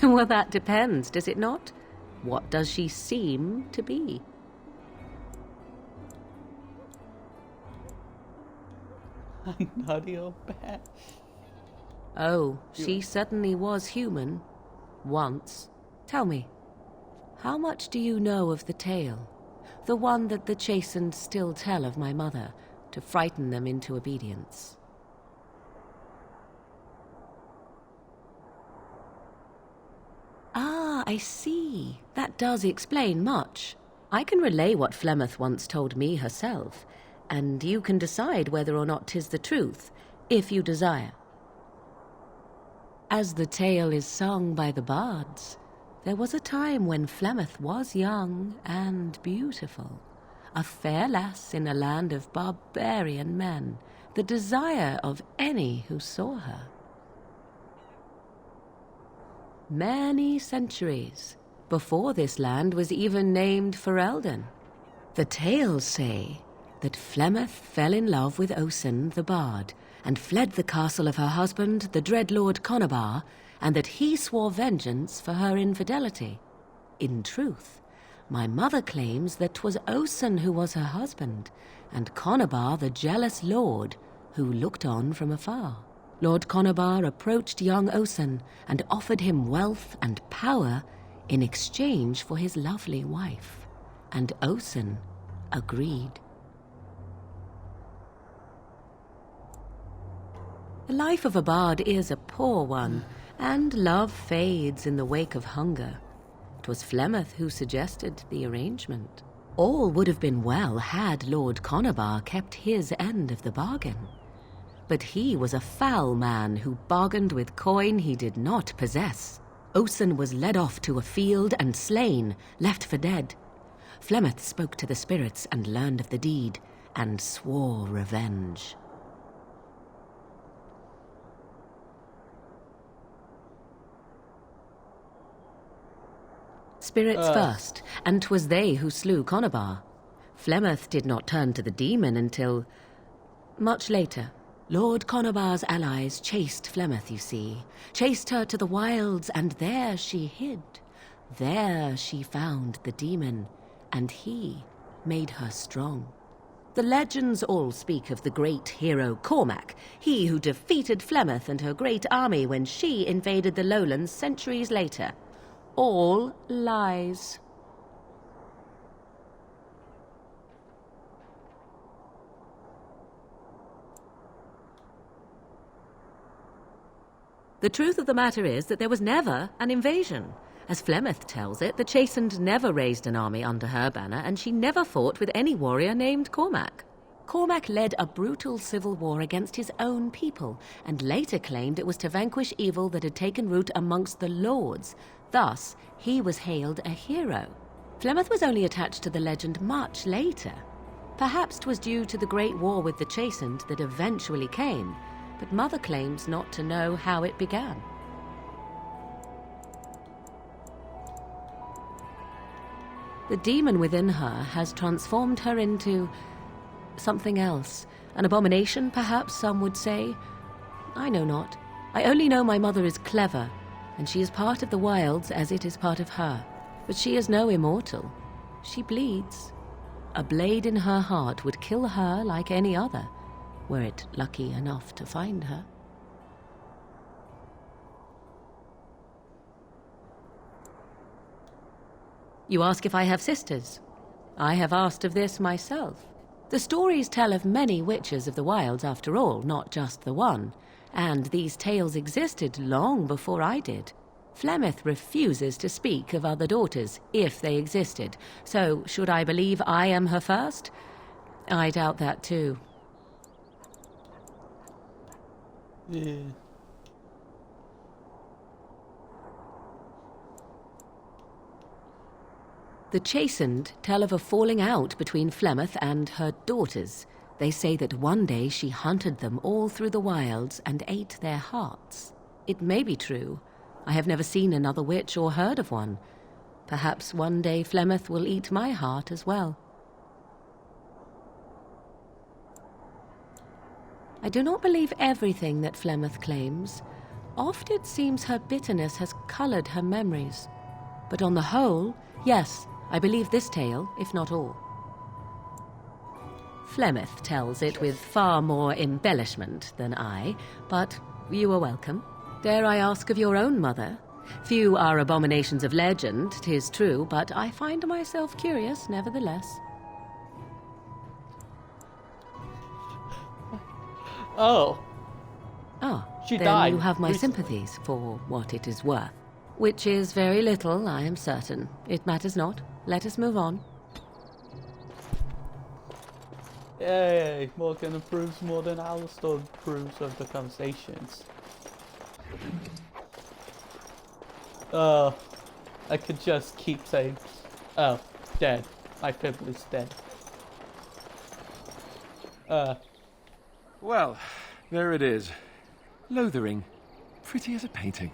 Well, that depends, does it not? What does she seem to be? Naughty or bad? Oh, she certainly was human. Once. Tell me, how much do you know of the tale? The one that the chastened still tell of my mother, to frighten them into obedience. Ah, I see. That does explain much. I can relay what Flemeth once told me herself, and you can decide whether or not 'tis the truth, if you desire. As the tale is sung by the bards, there was a time when Flemeth was young and beautiful, a fair lass in a land of barbarian men, the desire of any who saw her. Many centuries before this land was even named Ferelden. The tales say that Flemeth fell in love with Osen the Bard, and fled the castle of her husband, the dread Lord Conobar, and that he swore vengeance for her infidelity. In truth, my mother claims that 'twas Osen who was her husband, and Conobar the jealous lord, who looked on from afar. Lord Conobar approached young Osen and offered him wealth and power in exchange for his lovely wife, and Osen agreed. The life of a bard is a poor one, and love fades in the wake of hunger. 'Twas Flemeth who suggested the arrangement. All would have been well had Lord Conobar kept his end of the bargain. But he was a foul man who bargained with coin he did not possess. Osen was led off to a field and slain, left for dead. Flemeth spoke to the spirits and learned of the deed, and swore revenge. Spirits first, and 'twas they who slew Conobar. Flemeth did not turn to the demon until much later. Lord Conobar's allies chased Flemeth, you see, chased her to the wilds, and there she hid. There she found the demon, and he made her strong. The legends all speak of the great hero Cormac, he who defeated Flemeth and her great army when she invaded the lowlands centuries later. All lies. The truth of the matter is that there was never an invasion. As Flemeth tells it, the Chastened never raised an army under her banner, and she never fought with any warrior named Cormac. Cormac led a brutal civil war against his own people, and later claimed it was to vanquish evil that had taken root amongst the lords. Thus, he was hailed a hero. Flemeth was only attached to the legend much later. Perhaps 'twas due to the great war with the Chastened that eventually came, but Mother claims not to know how it began. The demon within her has transformed her into something else. An abomination, perhaps some would say. I know not. I only know my mother is clever, and she is part of the wilds as it is part of her. But she is no immortal. She bleeds. A blade in her heart would kill her like any other, were it lucky enough to find her. You ask if I have sisters. I have asked of this myself. The stories tell of many witches of the wilds after all, not just the one, and these tales existed long before I did. Flemeth refuses to speak of other daughters, if they existed, so should I believe I am her first? I doubt that too. Yeah. The Chastened tell of a falling out between Flemeth and her daughters. They say that one day she hunted them all through the wilds and ate their hearts. It may be true. I have never seen another witch or heard of one. Perhaps one day Flemeth will eat my heart as well. I do not believe everything that Flemeth claims. Oft it seems her bitterness has colored her memories. But on the whole, yes, I believe this tale, if not all. Flemeth tells it with far more embellishment than I, but you are welcome. Dare I ask of your own mother? Few are abominations of legend, 'tis true, but I find myself curious nevertheless. Oh. Ah, she then died you have my recently. sympathies for what it is worth. Which is very little, I am certain. It matters not. Let us move on. Yay! Morgan approves more than Alistair approves of the conversations. I could just keep saying, oh, dead. My fibula's dead. Well, there it is. Lothering. Pretty as a painting.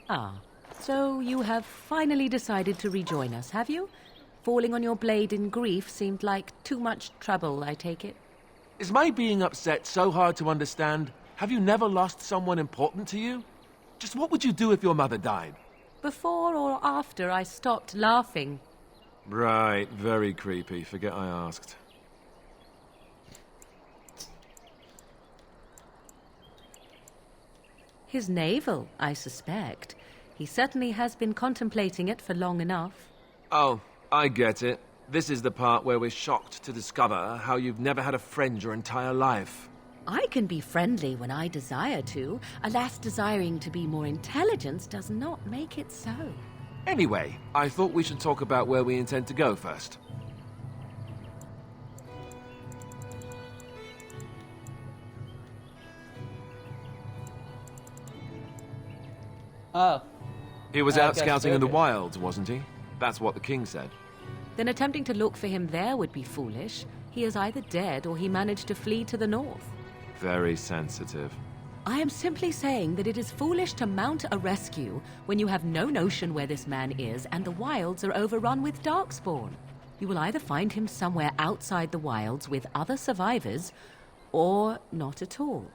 Ah, so you have finally decided to rejoin us, have you? falling on your blade in grief seemed like too much trouble, I take it? Is my being upset so hard to understand? Have you never lost someone important to you? Just what would you do if your mother died? Before or after I stopped laughing? Right, very creepy. Forget I asked. His navel, I suspect. He certainly has been contemplating it for long enough. Oh, I get it. This is the part where we're shocked to discover how you've never had a friend your entire life. I can be friendly when I desire to. Alas, desiring to be more intelligent does not make it so. Anyway, I thought we should talk about where we intend to go first. Oh. He was I out guess scouting in the okay. wilds, wasn't he? That's what the king said. Then attempting to look for him there would be foolish. He is either dead or he managed to flee to the north. Very sensitive. I am simply saying that it is foolish to mount a rescue when you have no notion where this man is and the wilds are overrun with darkspawn. You will either find him somewhere outside the wilds with other survivors, or not at all.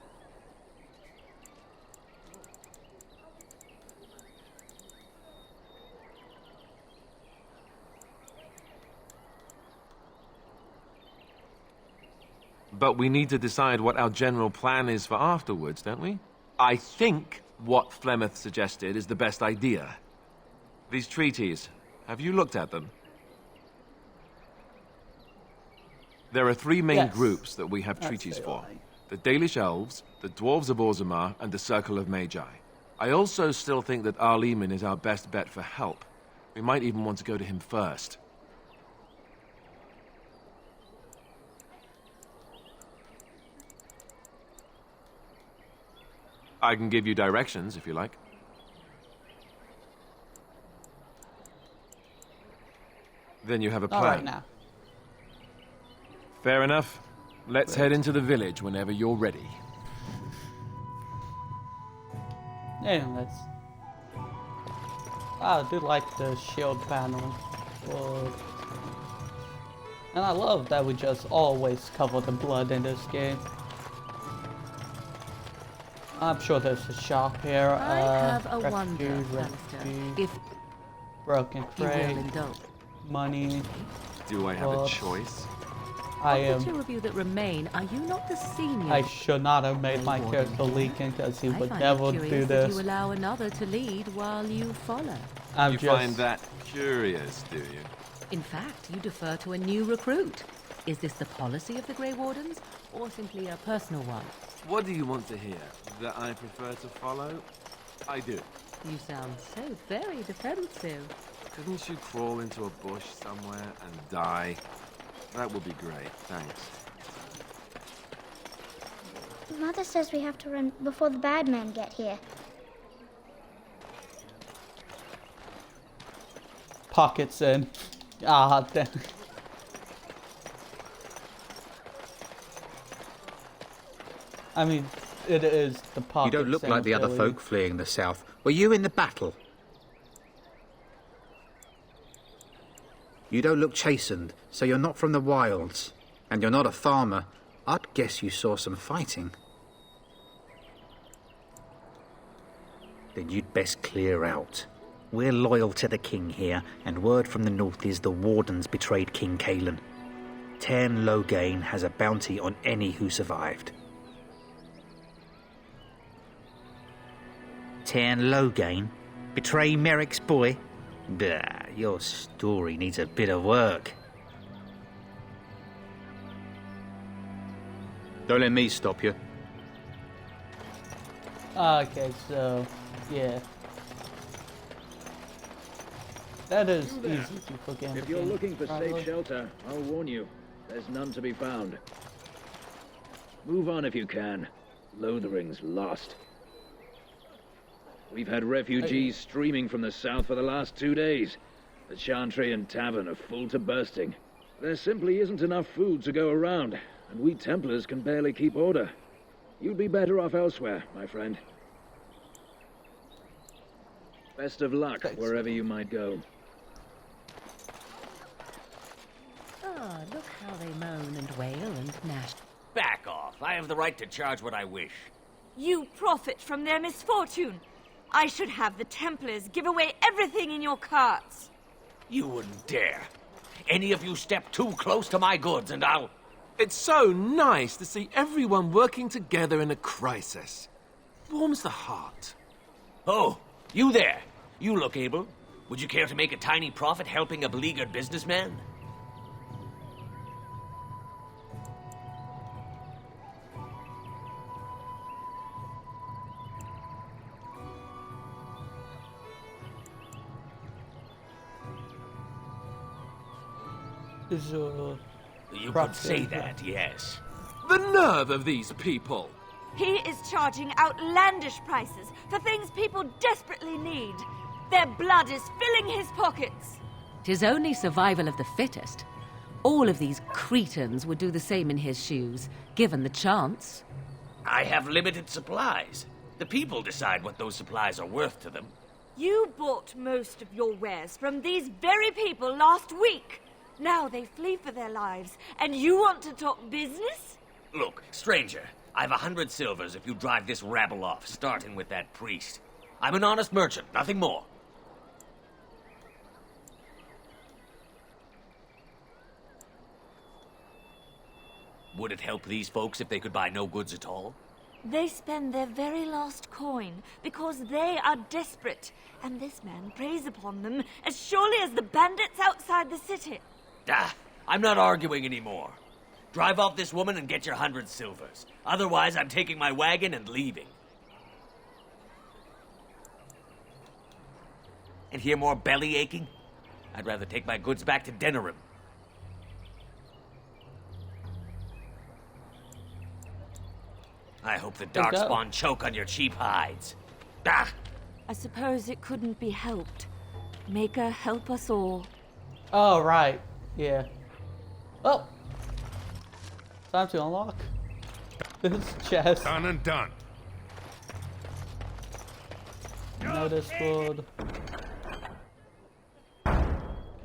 But we need to decide what our general plan is for afterwards, don't we? I think what Flemeth suggested is the best idea. These treaties, have you looked at them? There are three main Yes. groups that we have That's treaties the for. line. The Dalish Elves, the Dwarves of Orzammar, and the Circle of Magi. I also still think that Arleman is our best bet for help. We might even want to go to him first. I can give you directions, if you like. Then you have a plan. All right now. Fair enough. Let's head into the village whenever you're ready. Yeah, let's. I do like the shield panel. And I love that we just always cover the blood in this game. I'm sure there's a shop here. I have a wonder, refugee, Alistair. If broken you will crate, indulge. money. Do I have a Whoops. choice? I Of the am. two of you that remain, are you not the senior? I should not have made my character Leaking because he I would find never it do curious that this. you allow another to lead while you follow. I'm You just. find that curious, do you? In fact, you defer to a new recruit. Is this the policy of the Grey Wardens, or simply a personal one? What do you want to hear? That I prefer to follow? I do. You sound so very defensive. Couldn't you crawl into a bush somewhere and die? That would be great, thanks. Mother says we have to run before the bad men get here. Pockets in. Ah, damn. I mean, it is the pockets. You don't look like the other Billy. folk fleeing the south. Were you in the battle? You don't look chastened, so you're not from the wilds. And you're not a farmer. I'd guess you saw some fighting. Then you'd best clear out. We're loyal to the king here, and word from the north is the Wardens betrayed King Cailan. Tairn Loghain has a bounty on any who survived. Tairn Loghain? Betray Merrick's boy? Bah, your story needs a bit of work. Don't let me stop you. Okay, so yeah, that is easy to forget. If you're looking for safe shelter, I'll warn you, there's none to be found. Move on if you can. Lothering's lost. We've had refugees streaming from the south for the last 2 days. The Chantry and Tavern are full to bursting. There simply isn't enough food to go around, and we Templars can barely keep order. You'd be better off elsewhere, my friend. Best of luck wherever you might go. how they moan and wail and gnash. Back off. I have the right to charge what I wish. You profit from their misfortune. I should have the Templars give away everything in your carts. You wouldn't dare. Any of you step too close to my goods and I'll... It's so nice to see everyone working together in a crisis. Warms the heart. Oh, you there. You look able. Would you care to make a tiny profit helping a beleaguered businessman? You could say that, yes. The nerve of these people! He is charging outlandish prices for things people desperately need. Their blood is filling his pockets. 'Tis only survival of the fittest. All of these cretins would do the same in his shoes, given the chance. I have limited supplies. The people decide what those supplies are worth to them. You bought most of your wares from these very people last week. Now they flee for their lives, and you want to talk business? Look, stranger, I've 100 silvers if you drive this rabble off, starting with that priest. I'm an honest merchant, nothing more. Would it help these folks if they could buy no goods at all? They spend their very last coin because they are desperate, and this man preys upon them as surely as the bandits outside the city. I'm not arguing anymore. Drive off this woman and get your 100 silvers. Otherwise, I'm taking my wagon and leaving. And hear more belly aching? I'd rather take my goods back to Denerim. I hope the Darkspawn choke on your cheap hides. I suppose it couldn't be helped. Maker, help us all. Oh, right. Yeah. Oh! Time to unlock this chest. Done and done. Notice wood.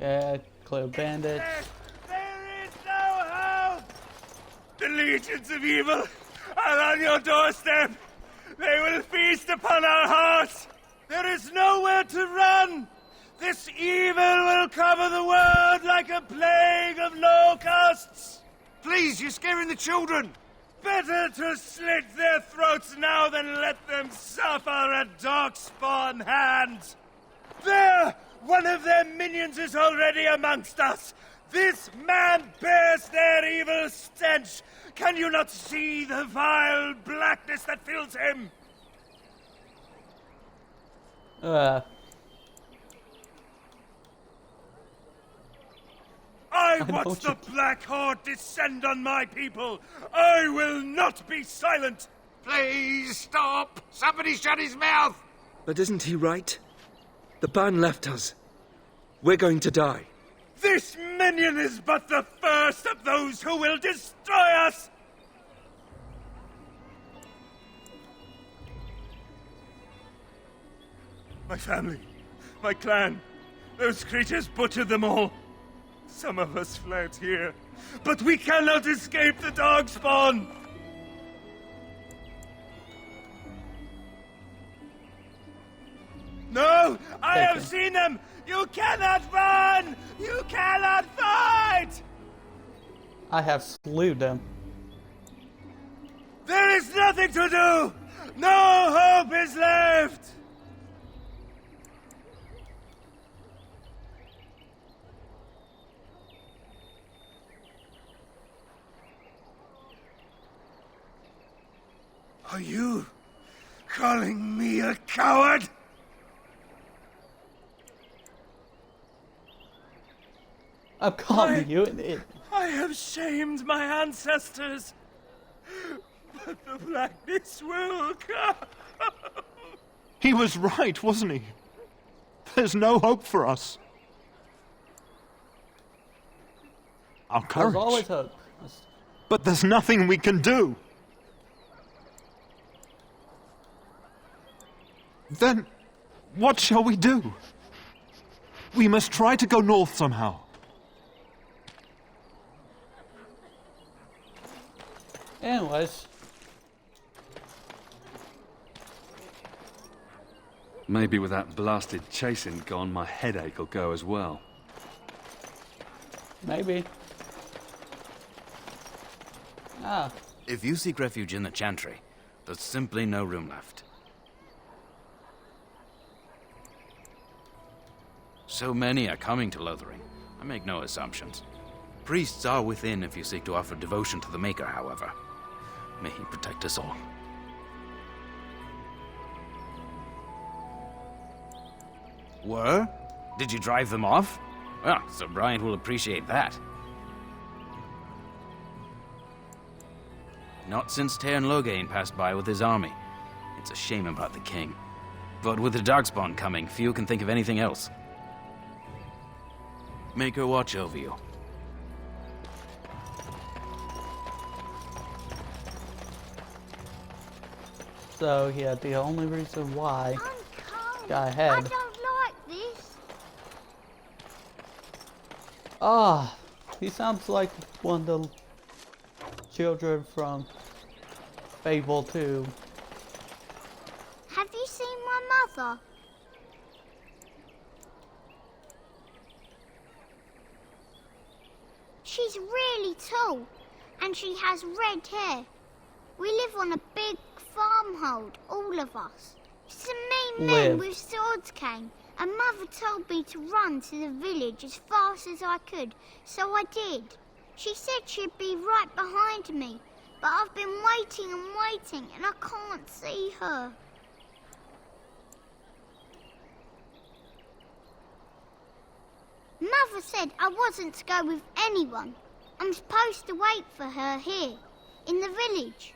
Yeah, clear bandits. There is no hope! The legions of evil are on your doorstep. They will feast upon our hearts. There is nowhere to run. This evil will cover the world like a plague of locusts. Please, you're scaring the children. Better to slit their throats now than let them suffer at Darkspawn hands. There! One of their minions is already amongst us. This man bears their evil stench. Can you not see the vile blackness that fills him? I watch the Black Horde descend on my people. I will not be silent. Please stop! Somebody shut his mouth! But isn't he right? The ban left us. We're going to die. This minion is but the first of those who will destroy us! My family, my clan, those creatures butchered them all. Some of us fled here, but we cannot escape the Darkspawn! No! I have seen them! You cannot run! You cannot fight! I have slew them. There is nothing to do! No hope is left! Are you calling me a coward? I'm calling you an idiot. I have shamed my ancestors, but the blackness will come. He was right, wasn't he? There's no hope for us. Our courage. There's always hope. But there's nothing we can do. Then, what shall we do? We must try to go north somehow. Anyways. Maybe with that blasted chasing gone, my headache will go as well. Maybe. Ah. If you seek refuge in the Chantry, there's simply no room left. So many are coming to Lothering. I make no assumptions. Priests are within if you seek to offer devotion to the Maker, however. May he protect us all. Were? Did you drive them off? Well, Sir Brian will appreciate that. Not since Tairn Loghain passed by with his army. It's a shame about the king. But with the Darkspawn coming, few can think of anything else. Make her watch over you. So, yeah, the only reason why got ahead. I don't like this. Ah, he sounds like one of the children from Fable 2. Have you seen my mother? She's really tall, and she has red hair. We live on a big farmhold, all of us. Some mean men with swords came, and Mother told me to run to the village as fast as I could, so I did. She said she'd be right behind me, but I've been waiting and waiting, and I can't see her. Mother said I wasn't to go with anyone. I'm supposed to wait for her here, in the village.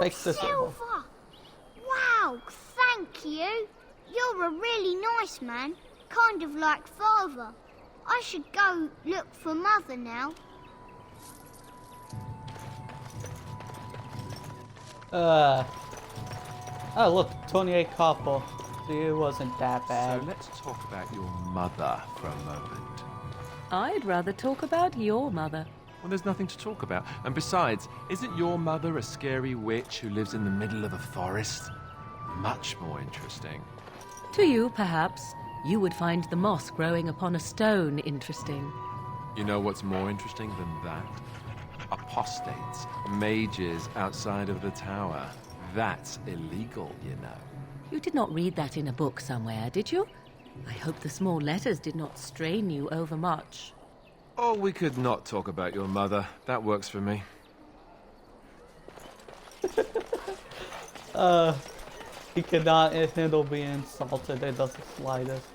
Oh, Silver! Wow, thank you. You're a really nice man, kind of like Father. I should go look for Mother now. Oh look, 28 copper. It wasn't that bad. So let's talk about your mother for a moment. I'd rather talk about your mother. Well, there's nothing to talk about. And besides, isn't your mother a scary witch who lives in the middle of a forest? Much more interesting. To you, perhaps. You would find the moss growing upon a stone interesting. You know what's more interesting than that? Apostates, mages outside of the tower. That's illegal, you know. You did not read that in a book somewhere, did you? I hope the small letters did not strain you overmuch. Oh, we could not talk about your mother. That works for me. He cannot handle being insulted in the slightest.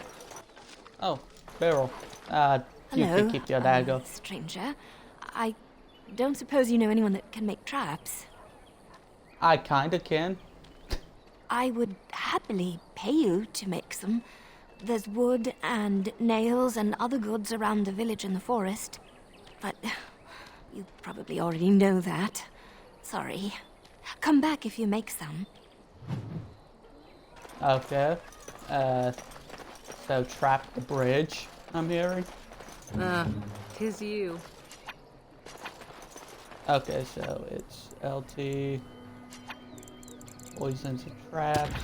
Oh, Beryl. You Hello, can keep your dagger. stranger. I don't suppose you know anyone that can make traps? I kinda can. I would happily pay you to make some. There's wood and nails and other goods around the village and the forest. But you probably already know that. Sorry. Come back if you make some. Okay. So trap the bridge, I'm hearing. Tis you. Okay, so it's LT, poisons and traps.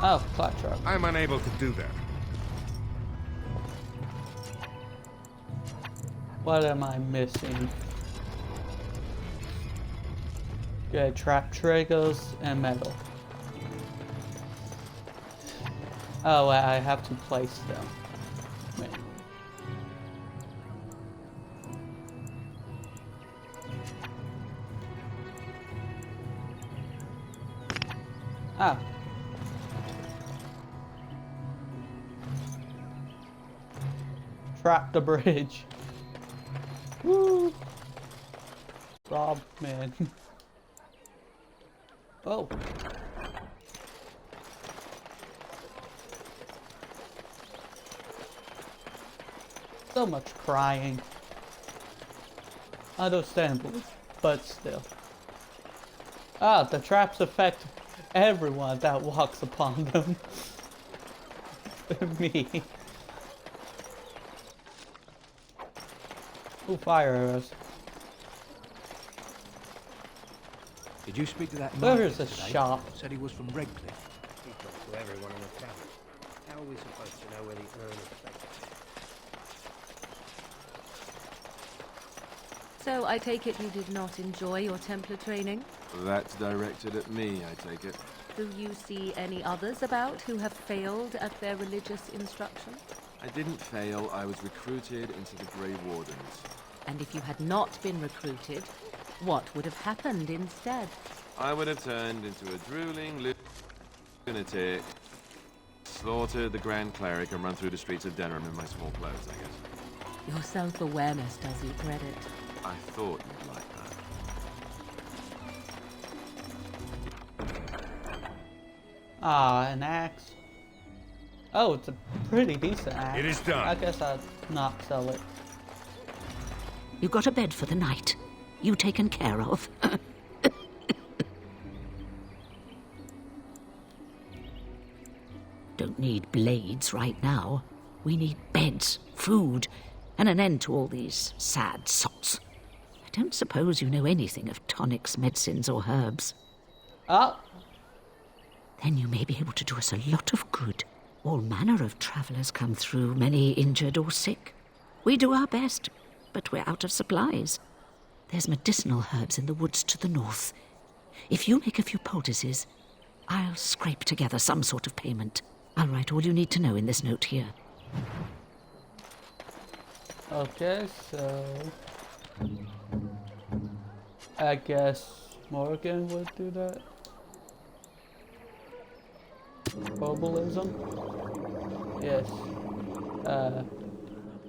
Oh, clock trap. I'm unable to do that. What am I missing? Okay, trap triggers and metal. Oh, I have to place them. Wait. Ah. Trap the bridge. Woo! Rob, man. Oh. So much crying. Understandable, but still. Ah, the traps affect everyone that walks upon them. Me. Ooh, fire arrows. Did you speak to that Where merchant is the today? shop? Said he was from Redcliffe. He talks to everyone in the town. How are we supposed to know where the urn is placed? So I take it you did not enjoy your Templar training? That's directed at me, I take it. Do you see any others about who have failed at their religious instruction? I didn't fail, I was recruited into the Grey Wardens. And if you had not been recruited, what would have happened instead? I would have turned into a drooling lunatic, slaughtered the Grand Cleric, and run through the streets of Denham in my small clothes, I guess. Your self-awareness does you credit. I thought you'd like that. Ah, an axe. Oh, it's a pretty decent axe. It is done. I guess I'd not sell it. You got a bed for the night. You taken care of. Don't need blades right now. We need beds, food, and an end to all these sad sots. I don't suppose you know anything of tonics, medicines, or herbs. Oh. Then you may be able to do us a lot of good. All manner of travellers come through, many injured or sick. We do our best, but we're out of supplies. There's medicinal herbs in the woods to the north. If you make a few poultices, I'll scrape together some sort of payment. I'll write all you need to know in this note here. Okay, so I guess Morgan would do that. Herbalism? Yes.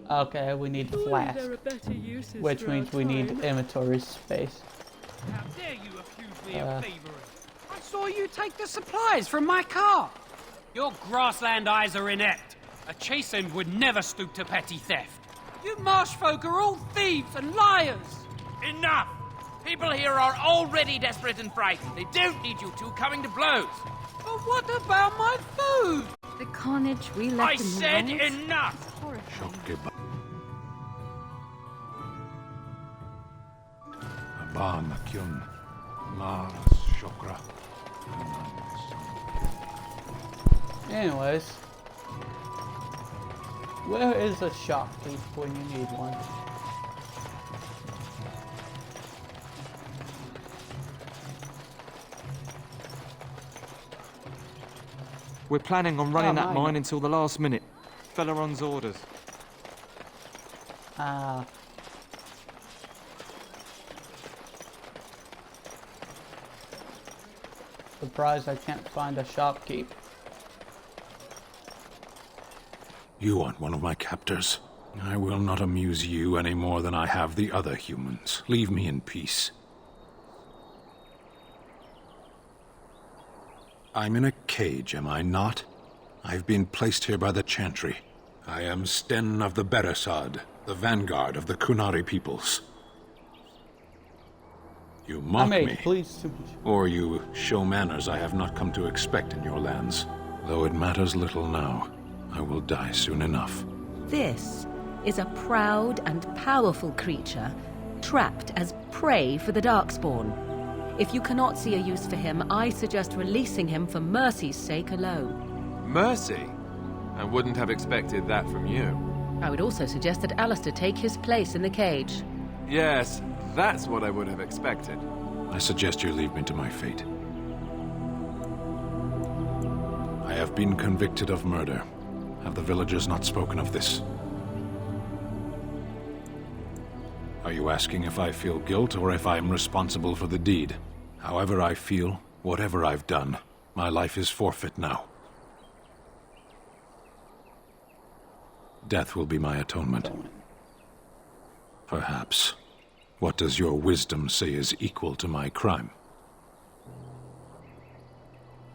Okay, we need flask, which means we need inventory space. How dare you accuse me of thievery? I saw you take the supplies from my car. Your grassland eyes are inept. A chastened would never stoop to petty theft. You marsh folk are all thieves and liars. Enough! People here are already desperate and frightened. They don't need you two coming to blows. But what about my food? The carnage we left I in the said walls? enough! Anyways, where is a shopkeep when you need one? We're planning on running Oh, that mine. mine until the last minute. Felaron's orders. Ah. Surprised I can't find a shopkeep. You aren't one of my captors. I will not amuse you any more than I have the other humans. Leave me in peace. I'm in a cage, am I not? I've been placed here by the Chantry. I am Sten of the Beresad, the vanguard of the Kunari peoples. You mock me, or you show manners I have not come to expect in your lands. Though it matters little now, I will die soon enough. This is a proud and powerful creature, trapped as prey for the Darkspawn. If you cannot see a use for him, I suggest releasing him for mercy's sake alone. Mercy? I wouldn't have expected that from you. I would also suggest that Alistair take his place in the cage. Yes, that's what I would have expected. I suggest you leave me to my fate. I have been convicted of murder. Have the villagers not spoken of this? Are you asking if I feel guilt or if I am responsible for the deed? However I feel, whatever I've done, my life is forfeit now. Death will be my atonement. Perhaps. What does your wisdom say is equal to my crime?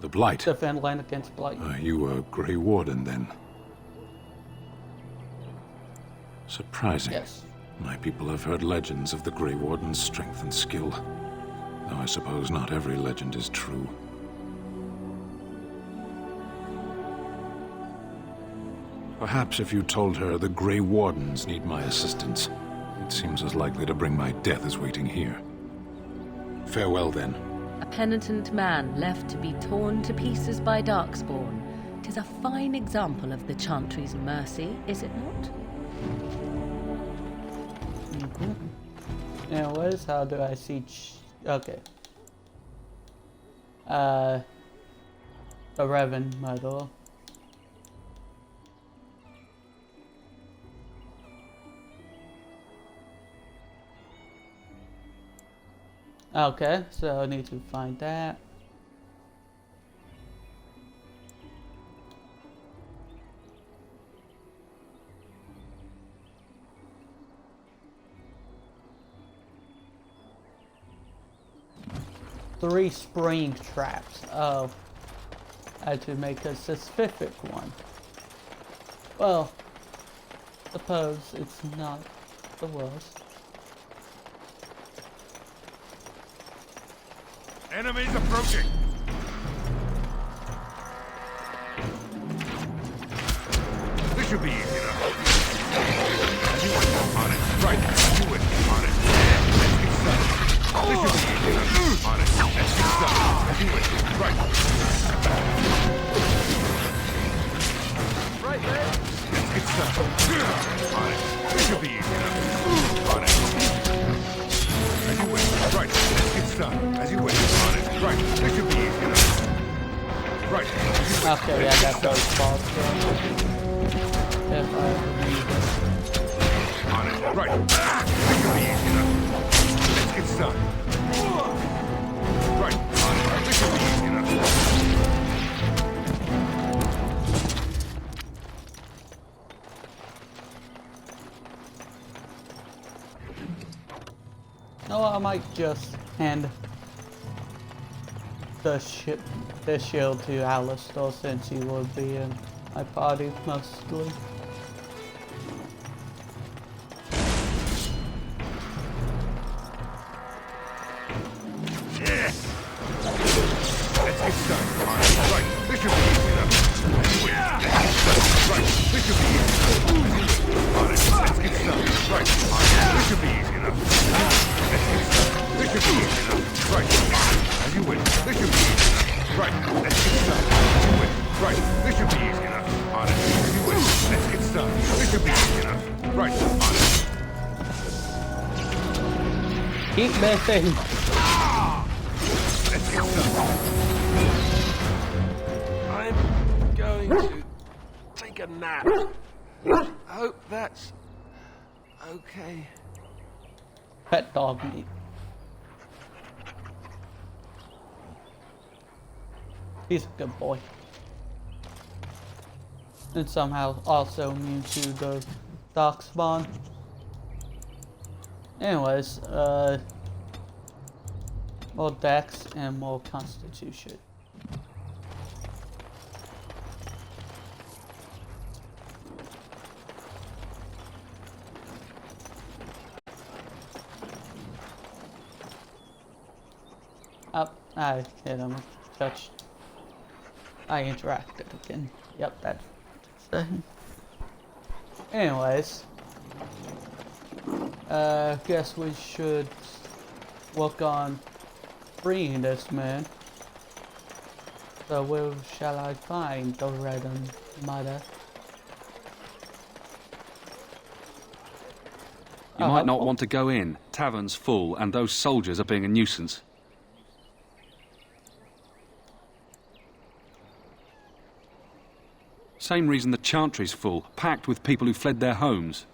The Blight. Defend land against Blight. Are you a Grey Warden, then? Surprising. Yes. My people have heard legends of the Grey Warden's strength and skill. Though I suppose not every legend is true. Perhaps if you told her the Grey Wardens need my assistance, it seems as likely to bring my death as waiting here. Farewell, then. A penitent man left to be torn to pieces by Darkspawn. 'Tis a fine example of the Chantry's mercy, is it not? Anyways, how do I see... okay. The Revan medal. Okay, so I need to find that. Three spring traps. Oh, I had to make a specific one. Well, suppose it's not the worst. Enemies approaching! This should be easy enough. As you wish, on it. Right, as you wish, on it. Let's get started. This should be easy enough. On it. Let's get started. As you wish. Right. Right there. Let's get started. On it. This should be easy enough. On it. As you wish. Right. Let's get started. As you wish. On it. Right. This should be easy enough. Right. Okay, yeah, that's those balls. If I ever need it. On it. Right. This should be easy enough. Let's get started. Right. On it. This should be easy enough. No, I might just hand the shield to Alistair since he will be in my party mostly. Yeah. Let's get started. On it. Right. This should be easy enough. Right. This should be easy enough. On it. Let's get started. Right. On it. This should be easy enough. Let's get started. This should be easy enough. Right. As you wish. This should be easy enough. Right. Let's get started. As you wish. Right. This should be easy enough. On it. As you wish. Let's get started. This should be easy enough. Right. On it. Keep missing. Let's get started. I'm going to take a nap. Hope that's okay. Pet dog meat. He's a good boy. And somehow also immune to the Darkspawn. Anyways, more Dex and more Constitution. Up, I hit him. Touched. I interacted again. Yep, that's the anyways. Guess we should work on freeing this man. So where shall I find the Revan mother? You might not want to go in. Tavern's full, and those soldiers are being a nuisance. Same reason the Chantry's full, packed with people who fled their homes.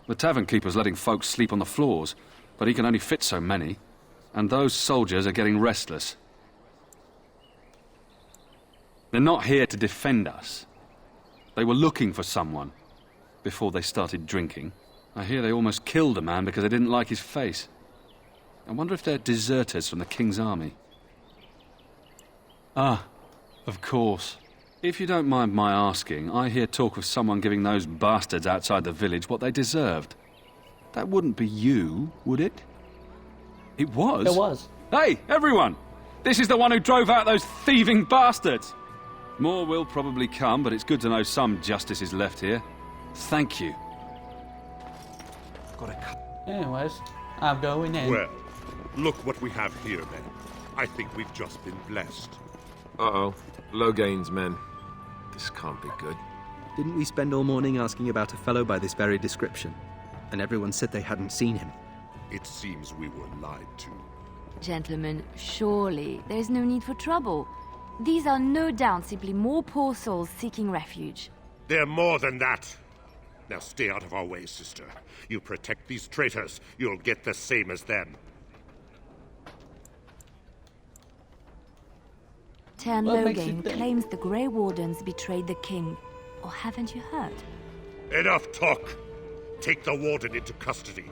The tavern keeper's letting folks sleep on the floors, but he can only fit so many. And those soldiers are getting restless. They're not here to defend us. They were looking for someone before they started drinking. I hear they almost killed a man because they didn't like his face. I wonder if they're deserters from the King's army. Ah, of course. If you don't mind my asking, I hear talk of someone giving those bastards outside the village what they deserved. That wouldn't be you, would it? It was? It was. Hey, everyone! This is the one who drove out those thieving bastards! More will probably come, but it's good to know some justice is left here. Thank you. Anyways, I'm going in. Well, look what we have here, then. I think we've just been blessed. Uh-oh. Loghain's men. This can't be good. Didn't we spend all morning asking about a fellow by this very description? And everyone said they hadn't seen him. It seems we were lied to. Gentlemen, surely there's no need for trouble. These are no doubt simply more poor souls seeking refuge. They're more than that. Now stay out of our way, sister. You protect these traitors, you'll get the same as them. Tern Loghain claims the Grey Wardens betrayed the king. Or haven't you heard? Enough talk! Take the warden into custody.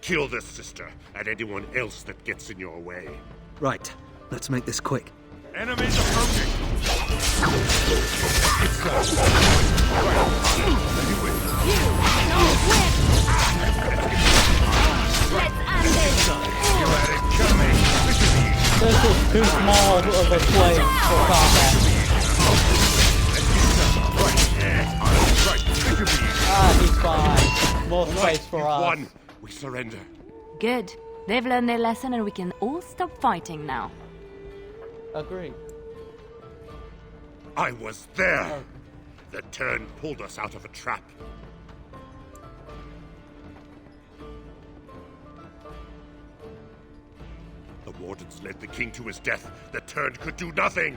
Kill this sister and anyone else that gets in your way. Right. Let's make this quick. Enemies approaching! This is too small of a place for combat. He's fine. More space for us. We surrender. Good. They've learned their lesson and we can all stop fighting now. Agreed. I was there! The Tern pulled us out of a trap. The wardens led the king to his death. The Tern could do nothing!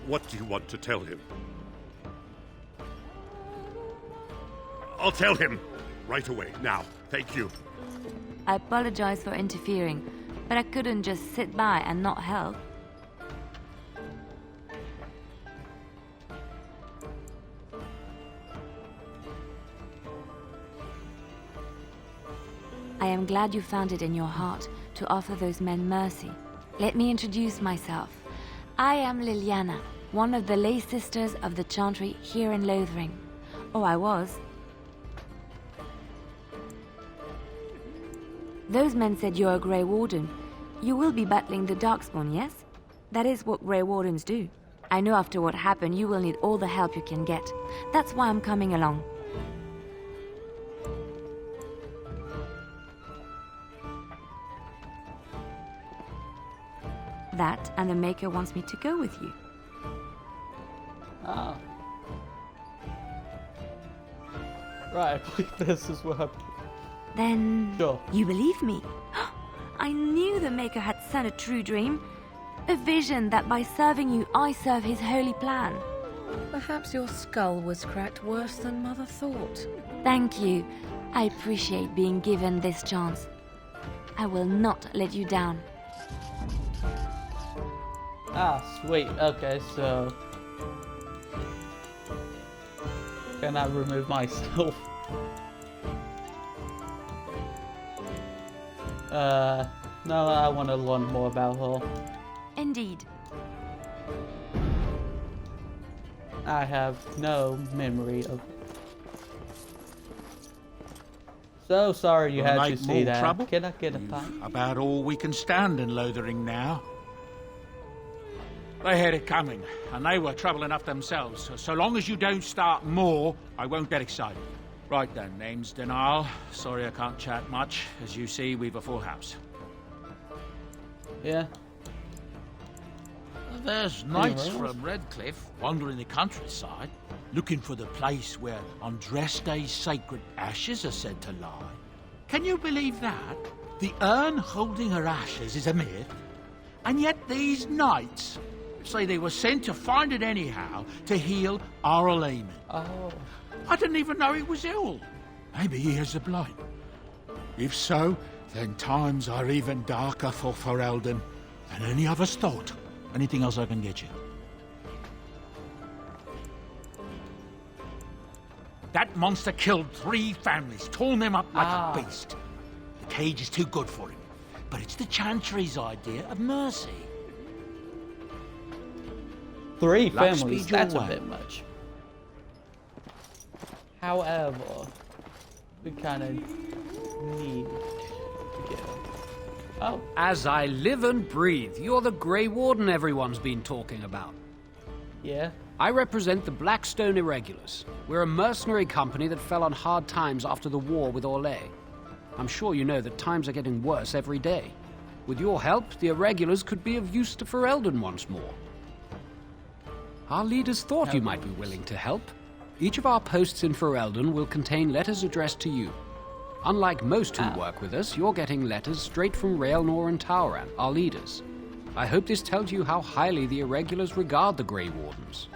What do you want to tell him? I'll tell him! Right away, now. Thank you. I apologize for interfering, but I couldn't just sit by and not help. I am glad you found it in your heart to offer those men mercy. Let me introduce myself. I am Liliana, one of the lay sisters of the Chantry here in Lothering. Oh, I was. Those men said you're a Grey Warden. You will be battling the Darkspawn, yes? That is what Grey Wardens do. I know after what happened, you will need all the help you can get. That's why I'm coming along. That, and the Maker wants me to go with you. Ah. Right, I believe this is what happened. Then... Sure. You believe me? I knew the Maker had sent a true dream. A vision that by serving you, I serve his holy plan. Perhaps your skull was cracked worse than Mother thought. Thank you. I appreciate being given this chance. I will not let you down. Ah, sweet. Okay, so... Can I remove myself? No, I want to learn more about her. Indeed. I have no memory of... So sorry you had to see that. Trouble? Can I get a pint? About all we can stand in Lothering now. They had it coming, and they were trouble enough themselves. So long as you don't start more, I won't get excited. Right then, name's Denial. Sorry I can't chat much. As you see, we've a full house. Yeah. There's knights from Redcliffe wandering the countryside, looking for the place where Andraste's sacred ashes are said to lie. Can you believe that? The urn holding her ashes is a myth, and yet these knights say they were sent to find it anyhow to heal Arl Eamon. Oh. I didn't even know he was ill. Maybe he has the blight. If so, then times are even darker for Ferelden than any of us thought. Anything else I can get you? That monster killed 3 families, torn them up like a beast. The cage is too good for him, but it's the Chantry's idea of mercy. 3 Luck families, speed your that's a way. bit much. However, we kind of need to get Oh. As I live and breathe, you're the Grey Warden everyone's been talking about. Yeah. I represent the Blackstone Irregulars. We're a mercenary company that fell on hard times after the war with Orlais. I'm sure you know that times are getting worse every day. With your help, the Irregulars could be of use to Ferelden once more. Our leaders thought you might be willing to help. Each of our posts in Ferelden will contain letters addressed to you. Unlike most who work with us, you're getting letters straight from Raelnor and Tauran, our leaders. I hope this tells you how highly the Irregulars regard the Grey Wardens.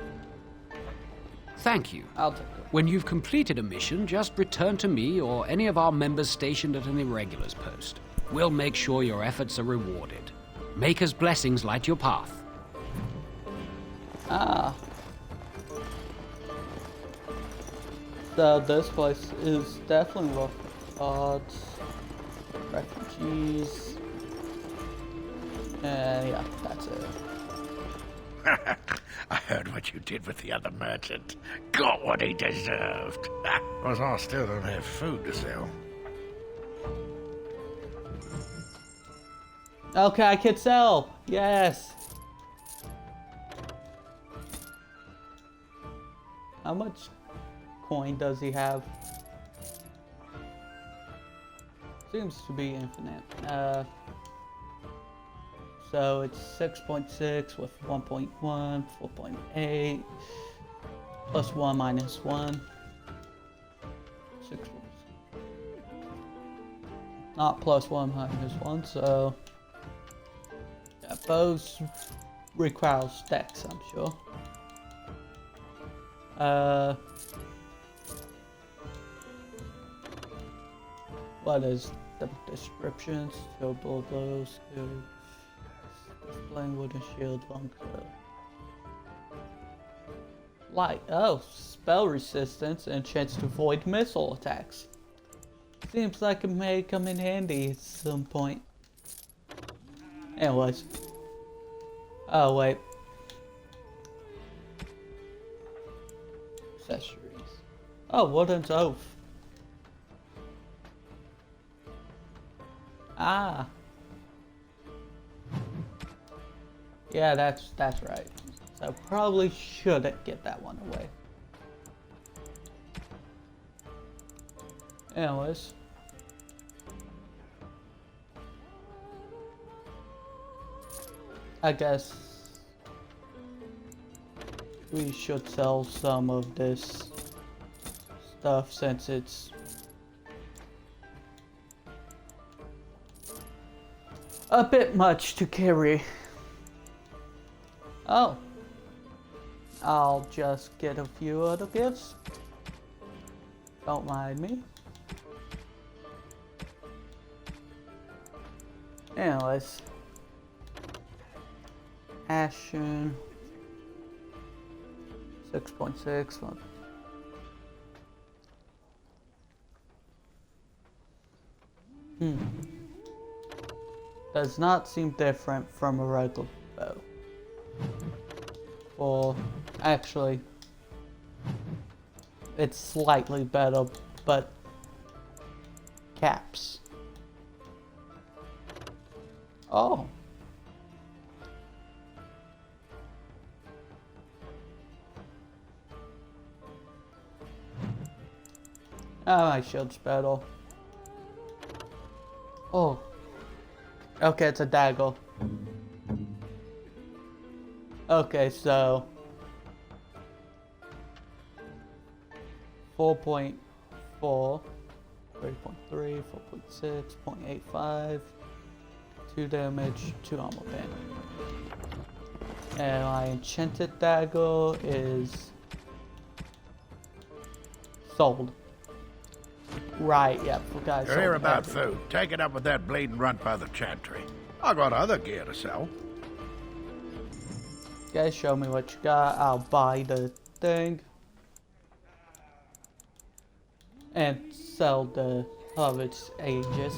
Thank you. I'll take it. When you've completed a mission, just return to me or any of our members stationed at an Irregulars post. We'll make sure your efforts are rewarded. Maker's blessings light your path. Ah. So this place is definitely rough. Odds, refugees, and yeah, that's it. I heard what you did with the other merchant. Got what he deserved. But I still don't have food to sell. Okay, I can sell. Yes. How much coin does he have? Seems to be infinite. So it's 6.6 with 1.1, 4.8, plus 1 minus 1. 6. Not plus 1 minus 1, so yeah, bows require stacks, I'm sure. What is the descriptions? Show blows, displaying wooden shield, long light. Oh, spell resistance and chance to avoid missile attacks. Seems like it may come in handy at some point. Anyways. Oh, wait. Accessories. Oh, Warden's Oath. Ah. Yeah, that's right. So probably shouldn't get that one away. Anyways. I guess we should sell some of this stuff since it's a bit much to carry. Oh. I'll just get a few other gifts. Don't mind me. Anyways. Ashen. 6.6. Does not seem different from a regular bow. Well, actually, it's slightly better, but caps. Oh. Oh, my shield's better. Oh. Okay, it's a dagger. Okay, so 4.4, 3.3, 4.6, 0.85, 2 damage, 2 armor band. And my enchanted dagger is sold. Right, yeah, forgot. You're here about food. Take it up with that bleeding runt by the chantry. I got other gear to sell. Guys, show me what you got. I'll buy the thing. And sell the Hobbit's Aegis.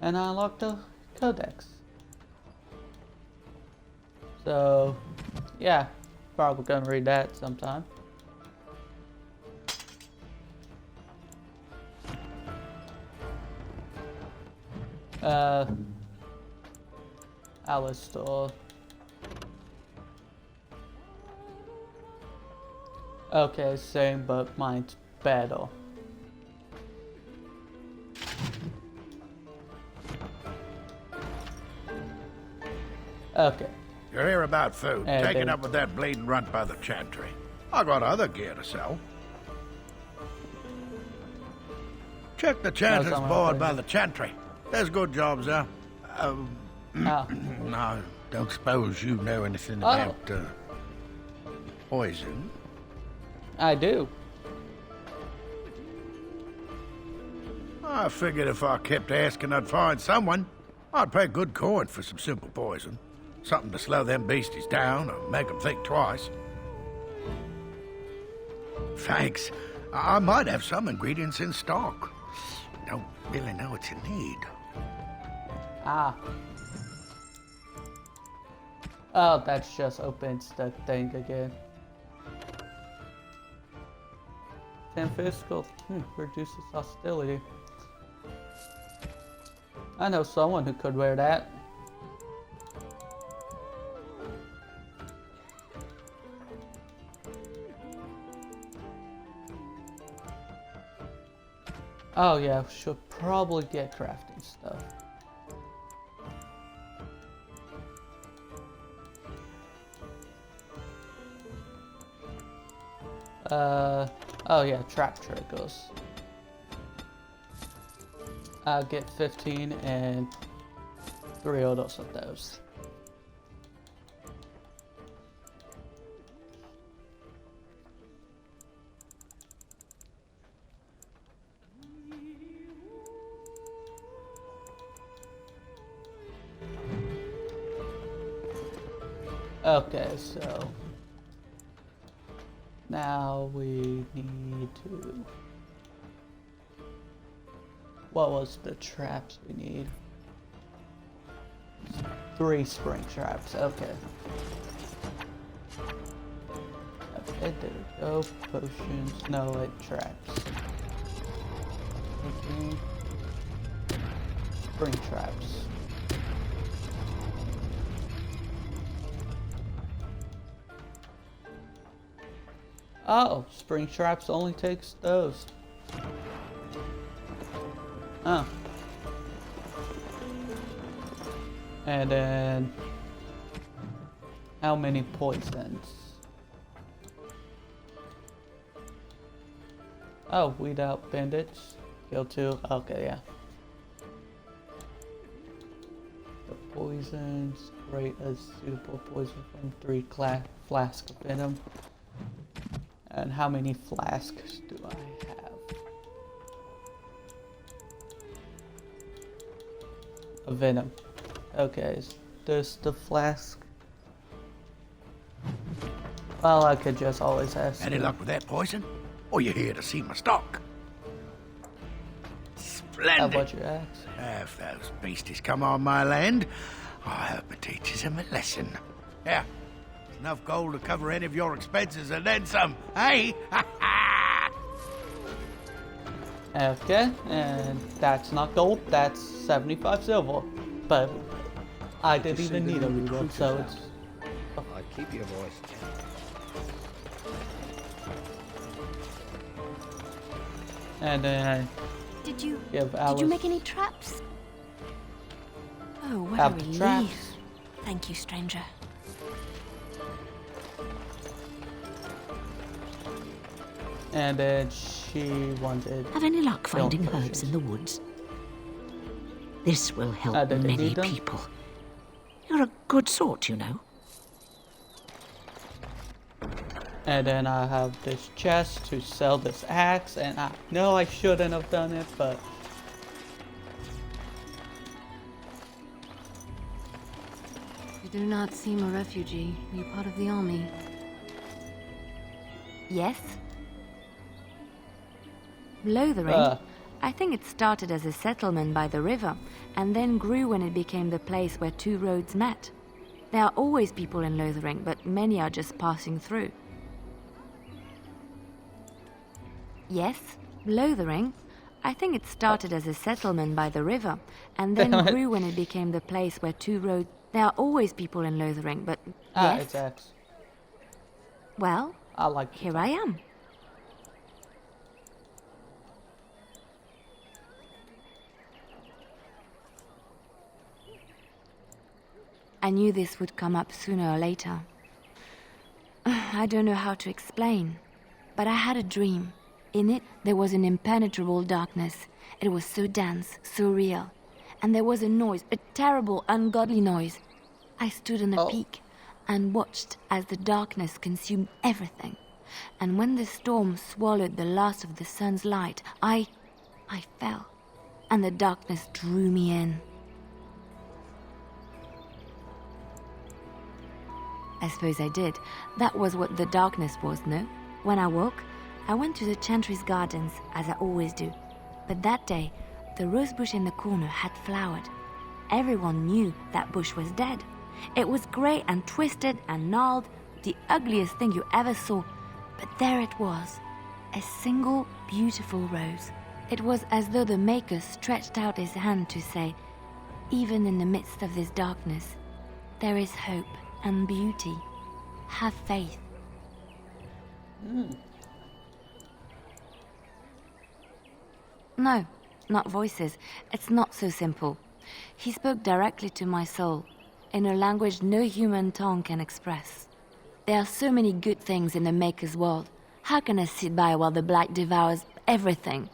And I unlock the Codex. So, yeah, probably gonna read that sometime. Alistar. Okay, same, but mine's better. Okay. You're here about food. Hey, Take it dude. up with that bleeding runt by the chantry. I got other gear to sell. Check the chanter's someone board else. by the chantry. There's good jobs there. No, don't suppose you know anything about poison. I do. I figured if I kept asking, I'd find someone. I'd pay good coin for some simple poison. Something to slow them beasties down or make them think twice. Thanks. I might have some ingredients in stock. Don't really know what you need. Ah. Oh, that's just opens the thing again. 10 physical. Reduces hostility. I know someone who could wear that. Oh yeah, should probably get crafting stuff. Oh yeah, trap triggers. I'll get 15 and 3 others of those. Okay, so now we need to... What was the traps we need? 3 spring traps, okay. Okay, there we go. Potions, no, it traps. Okay. Spring traps. Oh, spring traps only takes those. Oh. And then how many poisons? Oh, weed out bandage. Kill 2. Okay, yeah. The poisons. Rate a suitable poison from 3 flasks of venom. And how many flasks do I have? A venom. Okay, is this the flask? Well, I could just always ask. Any luck with that poison? Or you here to see my stock? Splendid. How about you ask? If those beasties come on my land, I hope it teaches them a lesson. Yeah. Enough gold to cover any of your expenses and then some, hey? Okay, and that's not gold, that's 75 silver. But I didn't even need a reload, so it's... I'd keep your voice. And then Did you give did Alice you make any traps? Oh, what Have a the relief. traps. Thank you, stranger. And then she wanted... Have any luck film finding potions. herbs in the woods? This will help did they many need them? people. You're a good sort, you know. And then I have this chest to sell this axe, and I know I shouldn't have done it, but... You do not seem a refugee. Are you part of the army? Yes? Lothering? I think it started as a settlement by the river, and then grew when it became the place where 2 roads met. There are always people in Lothering, but many are just passing through. Yes, Lothering. I think it started as a settlement by the river, and then grew when it became the place where two roads... There are always people in Lothering, but yes. It's X. Well, here I am. I knew this would come up sooner or later. I don't know how to explain, but I had a dream. In it, there was an impenetrable darkness. It was so dense, so real. And there was a noise, a terrible, ungodly noise. I stood on a peak and watched as the darkness consumed everything. And when the storm swallowed the last of the sun's light, I fell, and the darkness drew me in. I suppose I did. That was what the darkness was, no? When I woke, I went to the Chantry's gardens, as I always do. But that day, the rosebush in the corner had flowered. Everyone knew that bush was dead. It was grey and twisted and gnarled, the ugliest thing you ever saw. But there it was, a single beautiful rose. It was as though the Maker stretched out his hand to say, even in the midst of this darkness, there is hope and beauty. Have faith. No, not voices. It's not so simple. He spoke directly to my soul, in a language no human tongue can express. There are so many good things in the Maker's world. How can I sit by while the Blight devours everything?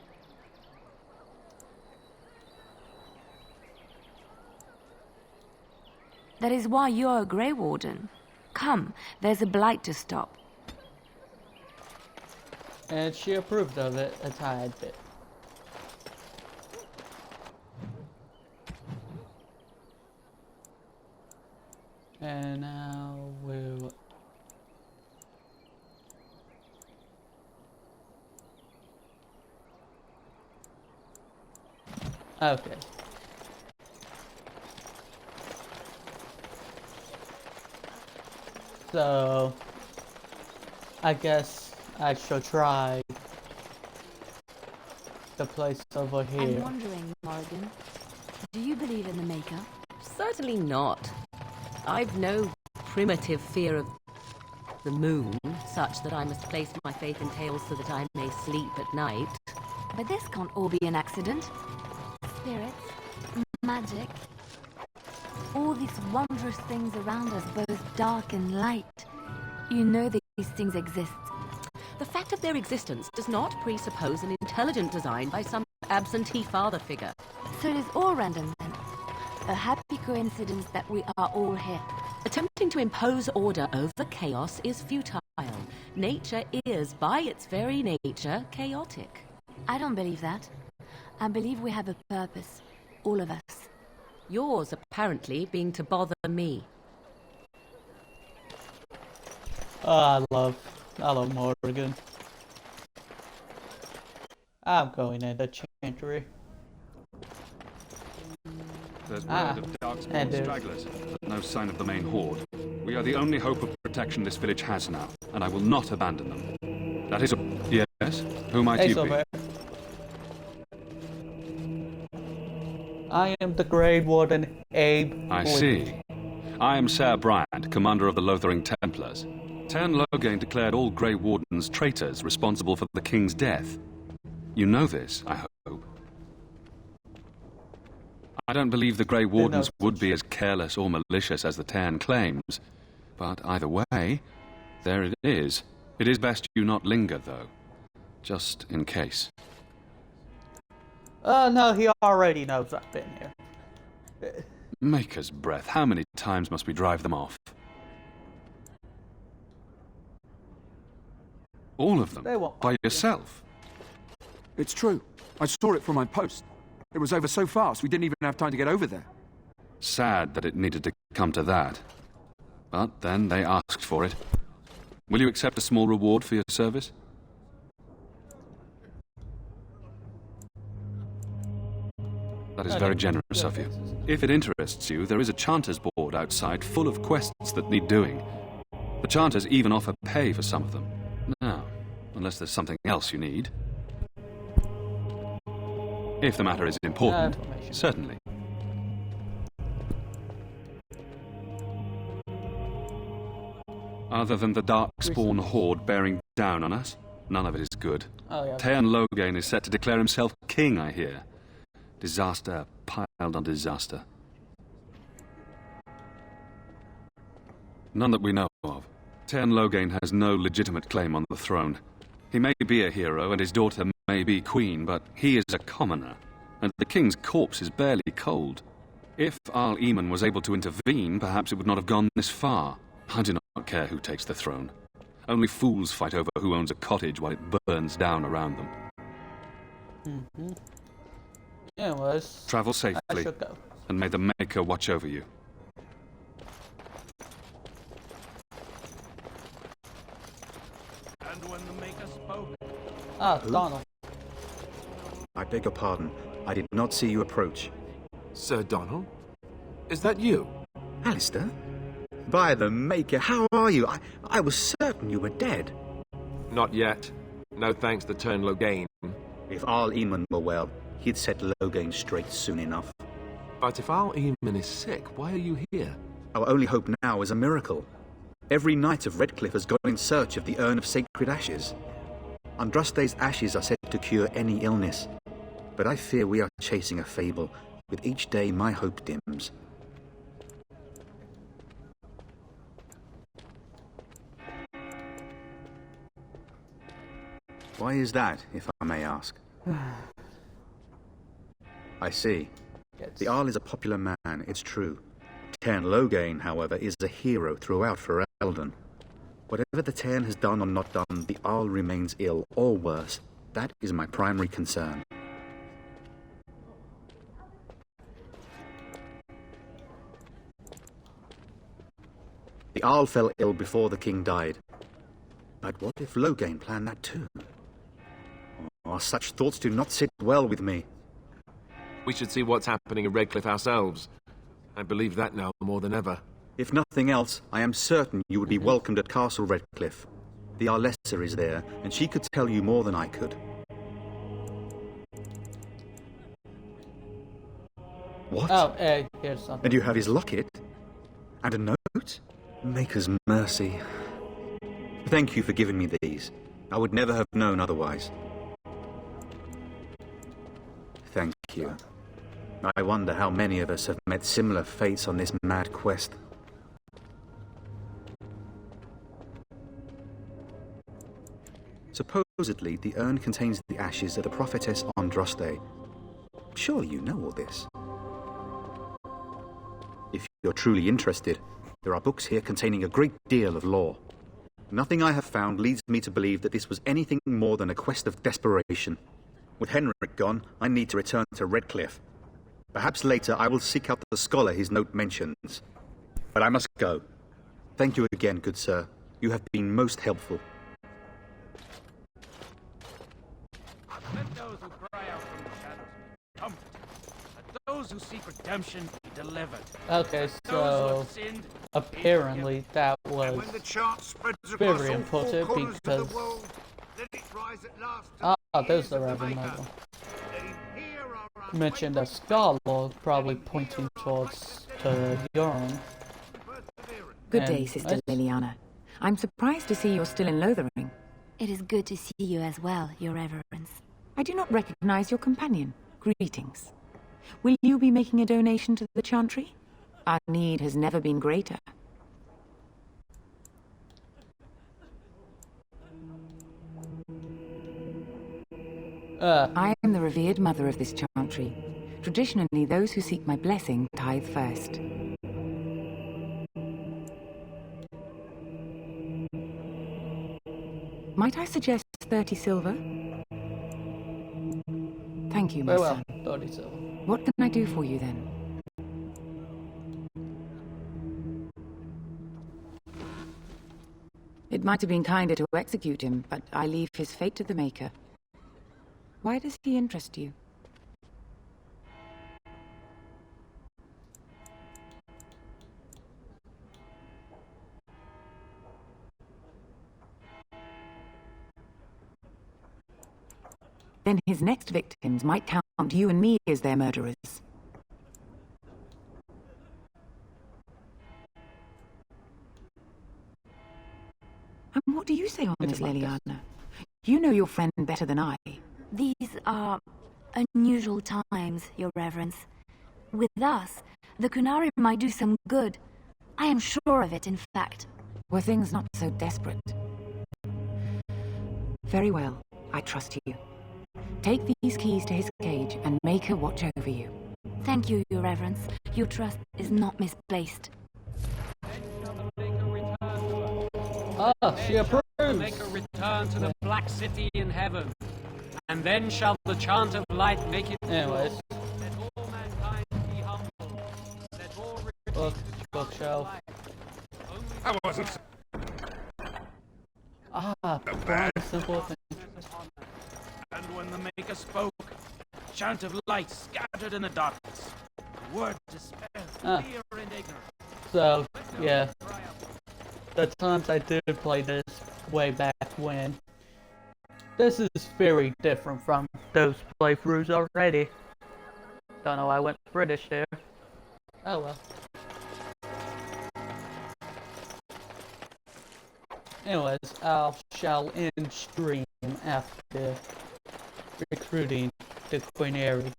That is why you're a Grey Warden. Come, there's a Blight to stop. And she approved of it a tad bit. And now we'll... Okay. So, I guess I shall try the place over here. I'm wondering, Morrigan, do you believe in the Maker? Certainly not. I've no primitive fear of the moon, such that I must place my faith in tales so that I may sleep at night. But this can't all be an accident. Spirits, magic, all these wondrous things around us, both dark and light. You know these things exist. The fact of their existence does not presuppose an intelligent design by some absentee father figure. So it is all random then. A happy coincidence that we are all here. Attempting to impose order over chaos is futile. Nature is, by its very nature, chaotic. I don't believe that. I believe we have a purpose, all of us. Yours, apparently, being to bother me. Oh, I love Morrigan. I'm going in the Chantry. There's word of Darkspawn stragglers, but no sign of the main horde. We are the only hope of protection this village has now, and I will not abandon them. That is a... Yes? Who might you be? I am the Grey Warden, Abe. I see. I am Ser Bryant, commander of the Lothering Templars. Tern Loghain declared all Grey Wardens traitors responsible for the king's death. You know this, I hope. I don't believe the Grey Wardens would be as careless or malicious as the Tern claims. But either way, there it is. It is best you not linger, though. Just in case. No, he already knows I've been here. Maker's breath, how many times must we drive them off? All of them? By yourself? It's true. I saw it from my post. It was over so fast, we didn't even have time to get over there. Sad that it needed to come to that. But then they asked for it. Will you accept a small reward for your service? That is very generous of you. If it interests you, there is a Chanter's board outside full of quests that need doing. The Chanters even offer pay for some of them. Now, unless there's something else you need. If the matter is important, information. certainly. Other than the Darkspawn horde bearing down on us, none of it is good. Oh, yeah. Teyrn Loghain is set to declare himself king, I hear. Disaster piled on disaster. None that we know of. Teyrn Loghain has no legitimate claim on the throne. He may be a hero and his daughter may be queen, but he is a commoner, and the king's corpse is barely cold. If Arl Eamon was able to intervene, perhaps it would not have gone this far. I do not care who takes the throne. Only fools fight over who owns a cottage while it burns down around them. Mm-hmm. Anyways, travel I safely, should go. and may the Maker watch over you. And when the Maker spoke. Ah, Donald. I beg your pardon. I did not see you approach. Sir Donald? Is that you? Alistair? By the Maker, how are you? I was certain you were dead. Not yet. No thanks to Teyrn Loghain. If Arl Eamon were well, he'd set Loghain straight soon enough. But if Arl Eamon is sick, why are you here? Our only hope now is a miracle. Every knight of Redcliffe has gone in search of the Urn of Sacred Ashes. Andraste's ashes are said to cure any illness. But I fear we are chasing a fable. With each day, my hope dims. Why is that, if I may ask? I see. The Arl is a popular man, it's true. Teyrn Loghain, however, is a hero throughout Ferelden. Whatever the Teyrn has done or not done, the Arl remains ill, or worse. That is my primary concern. The Arl fell ill before the king died. But what if Loghain planned that too? Oh, such thoughts do not sit well with me. We should see what's happening in Redcliffe ourselves. I believe that now more than ever. If nothing else, I am certain you would be welcomed at Castle Redcliffe. The Arlessa is there, and she could tell you more than I could. What? Oh, hey, here's something. And you have his locket? And a note? Maker's mercy. Thank you for giving me these. I would never have known otherwise. Thank you. I wonder how many of us have met similar fates on this mad quest. Supposedly, the urn contains the ashes of the prophetess Andraste. Surely you know all this. If you're truly interested, there are books here containing a great deal of lore. Nothing I have found leads me to believe that this was anything more than a quest of desperation. With Henrik gone, I need to return to Redcliffe. Perhaps later I will seek out the scholar his note mentions. But I must go. Thank you again, good sir. You have been most helpful. Let those who cry out from the shadows be comforted. Let those who seek redemption be delivered. Okay, so apparently that was very important because there's the Reverend Mabel. Mentioned a scholar probably pointing towards Euron. Good day, Sister Liliana. I'm surprised to see you're still in Lothering. It is good to see you as well, Your Reverence. I do not recognize your companion. Greetings. Will you be making a donation to the Chantry? Our need has never been greater. I am the revered mother of this Chantry. Traditionally, those who seek my blessing tithe first. Might I suggest 30 silver? Thank you, my son. 30 silver. What can I do for you then? It might have been kinder to execute him, but I leave his fate to the Maker. Why does he interest you? Then his next victims might count you and me as their murderers. And what do you say on this, Leliana? You know your friend better than I. These are unusual times, Your Reverence. With us, the Kunari might do some good. I am sure of it, in fact. Were things not so desperate? Very well. I trust you. Take these keys to his cage and make her watch over you. Thank you, Your Reverence. Your trust is not misplaced. Ah, she approves. Make a return to the Black City in heaven, and then shall the chant of light make it. Anyways. Bookshelf. I wasn't. Very simple thing. And when the Maker spoke, chant of light scattered in the darkness. Word despair, fear, and ignorance. So, yeah. The times I did play this way back when. This is very different from those playthroughs already. Don't know why I went British there. Oh well. Anyways, I shall end stream after recruiting the Queenary.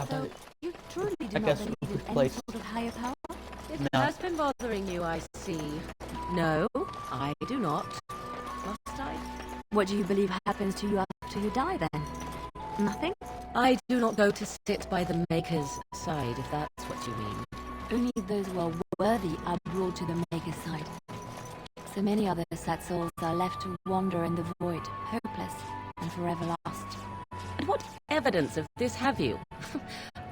So, you truly do I not guess believe we in could any play. sort of higher power? It No. has been bothering you, I see. No, I do not. Must I? What do you believe happens to you after you die, then? Nothing? I do not go to sit by the Maker's side, if that's what you mean. Only those who are worthy are brought to the Maker's side. So many other sad souls are left to wander in the void, hopeless and forever lost. And what evidence of this have you?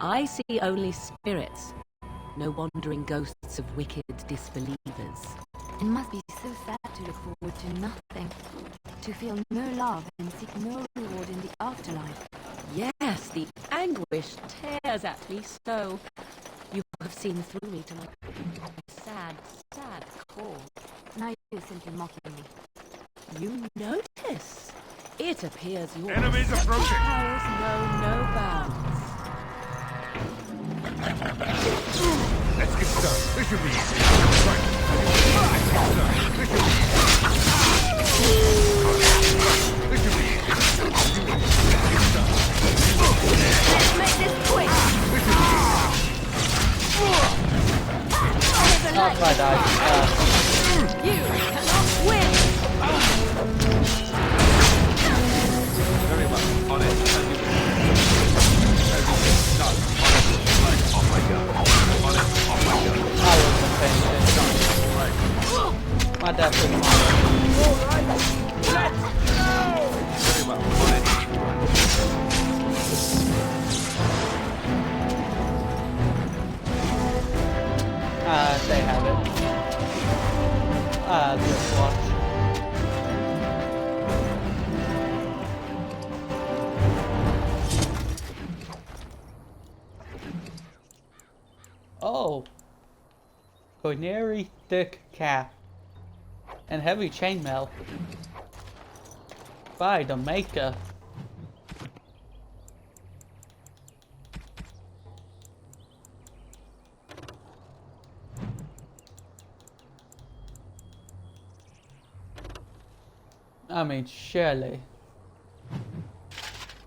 I see only spirits, no wandering ghosts of wicked disbelievers. It must be so sad to look forward to nothing, to feel no love and seek no reward in the afterlife. Yes, the anguish tears at me so. You have seen through me to my sad, sad core. Now you're simply mocking me. You notice? It appears your Enemies approaching. powers know no bounds. Let's get started. This should be easy. Right. Let's get started. This should be easy. This should be easy. Let's get started. Let's make this quick! This should be easy. Not quite You cannot win! Very well. On it. No. Off I go. On it. Off I go. I wasn't paying attention. My dad took mine. Alright. Let's go! Very well. On it. They have it. Just watch. Oh. Queenary thick cap. And heavy chainmail. By the Maker. I mean, surely.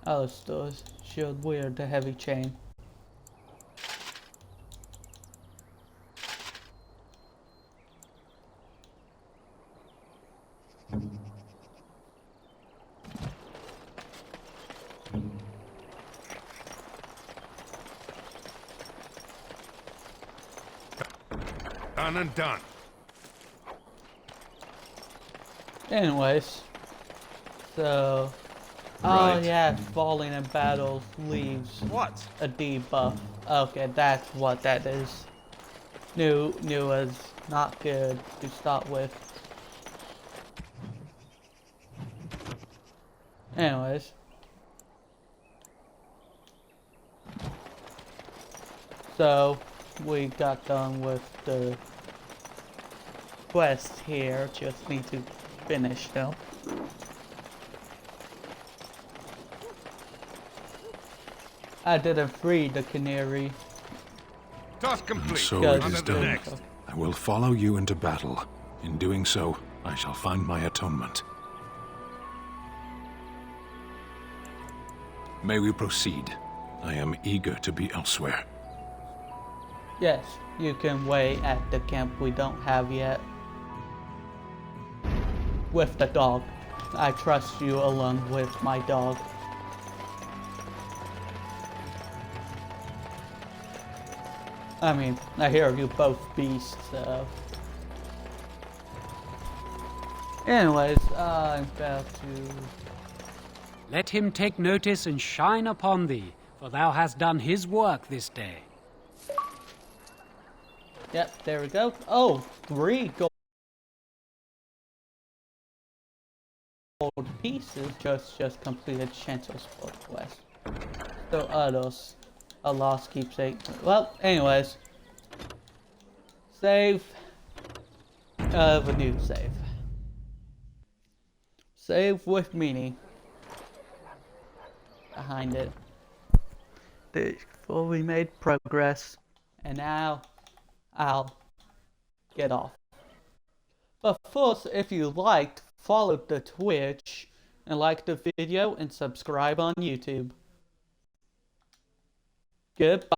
Other stores should wear the heavy chain. Done and done. Anyways. So... Right. Oh yeah, falling in battle leaves What? a debuff. Okay, that's what that is. Knew was not good to start with. Anyways. So, we got done with the quest here. Just need to finished though. I didn't free the canary. Task And complete. so Good. it is On to the done. next. I will follow you into battle. In doing so, I shall find my atonement. May we proceed? I am eager to be elsewhere. Yes, you can wait at the camp we don't have yet. With the dog. I trust you along with my dog. I mean, I hear you both beasts, so... Anyways, I'm about to... Let him take notice and shine upon thee, for thou hast done his work this day. Yep, there we go. Oh, 3 gold pieces just completed Chancellor's Fort quest. So others, a lost keepsake. Well, anyways, save of a new save. Save with meaning behind it. Before we made progress, and now I'll get off. But first, if you liked, follow the Twitch, and like the video, and subscribe on YouTube. Goodbye.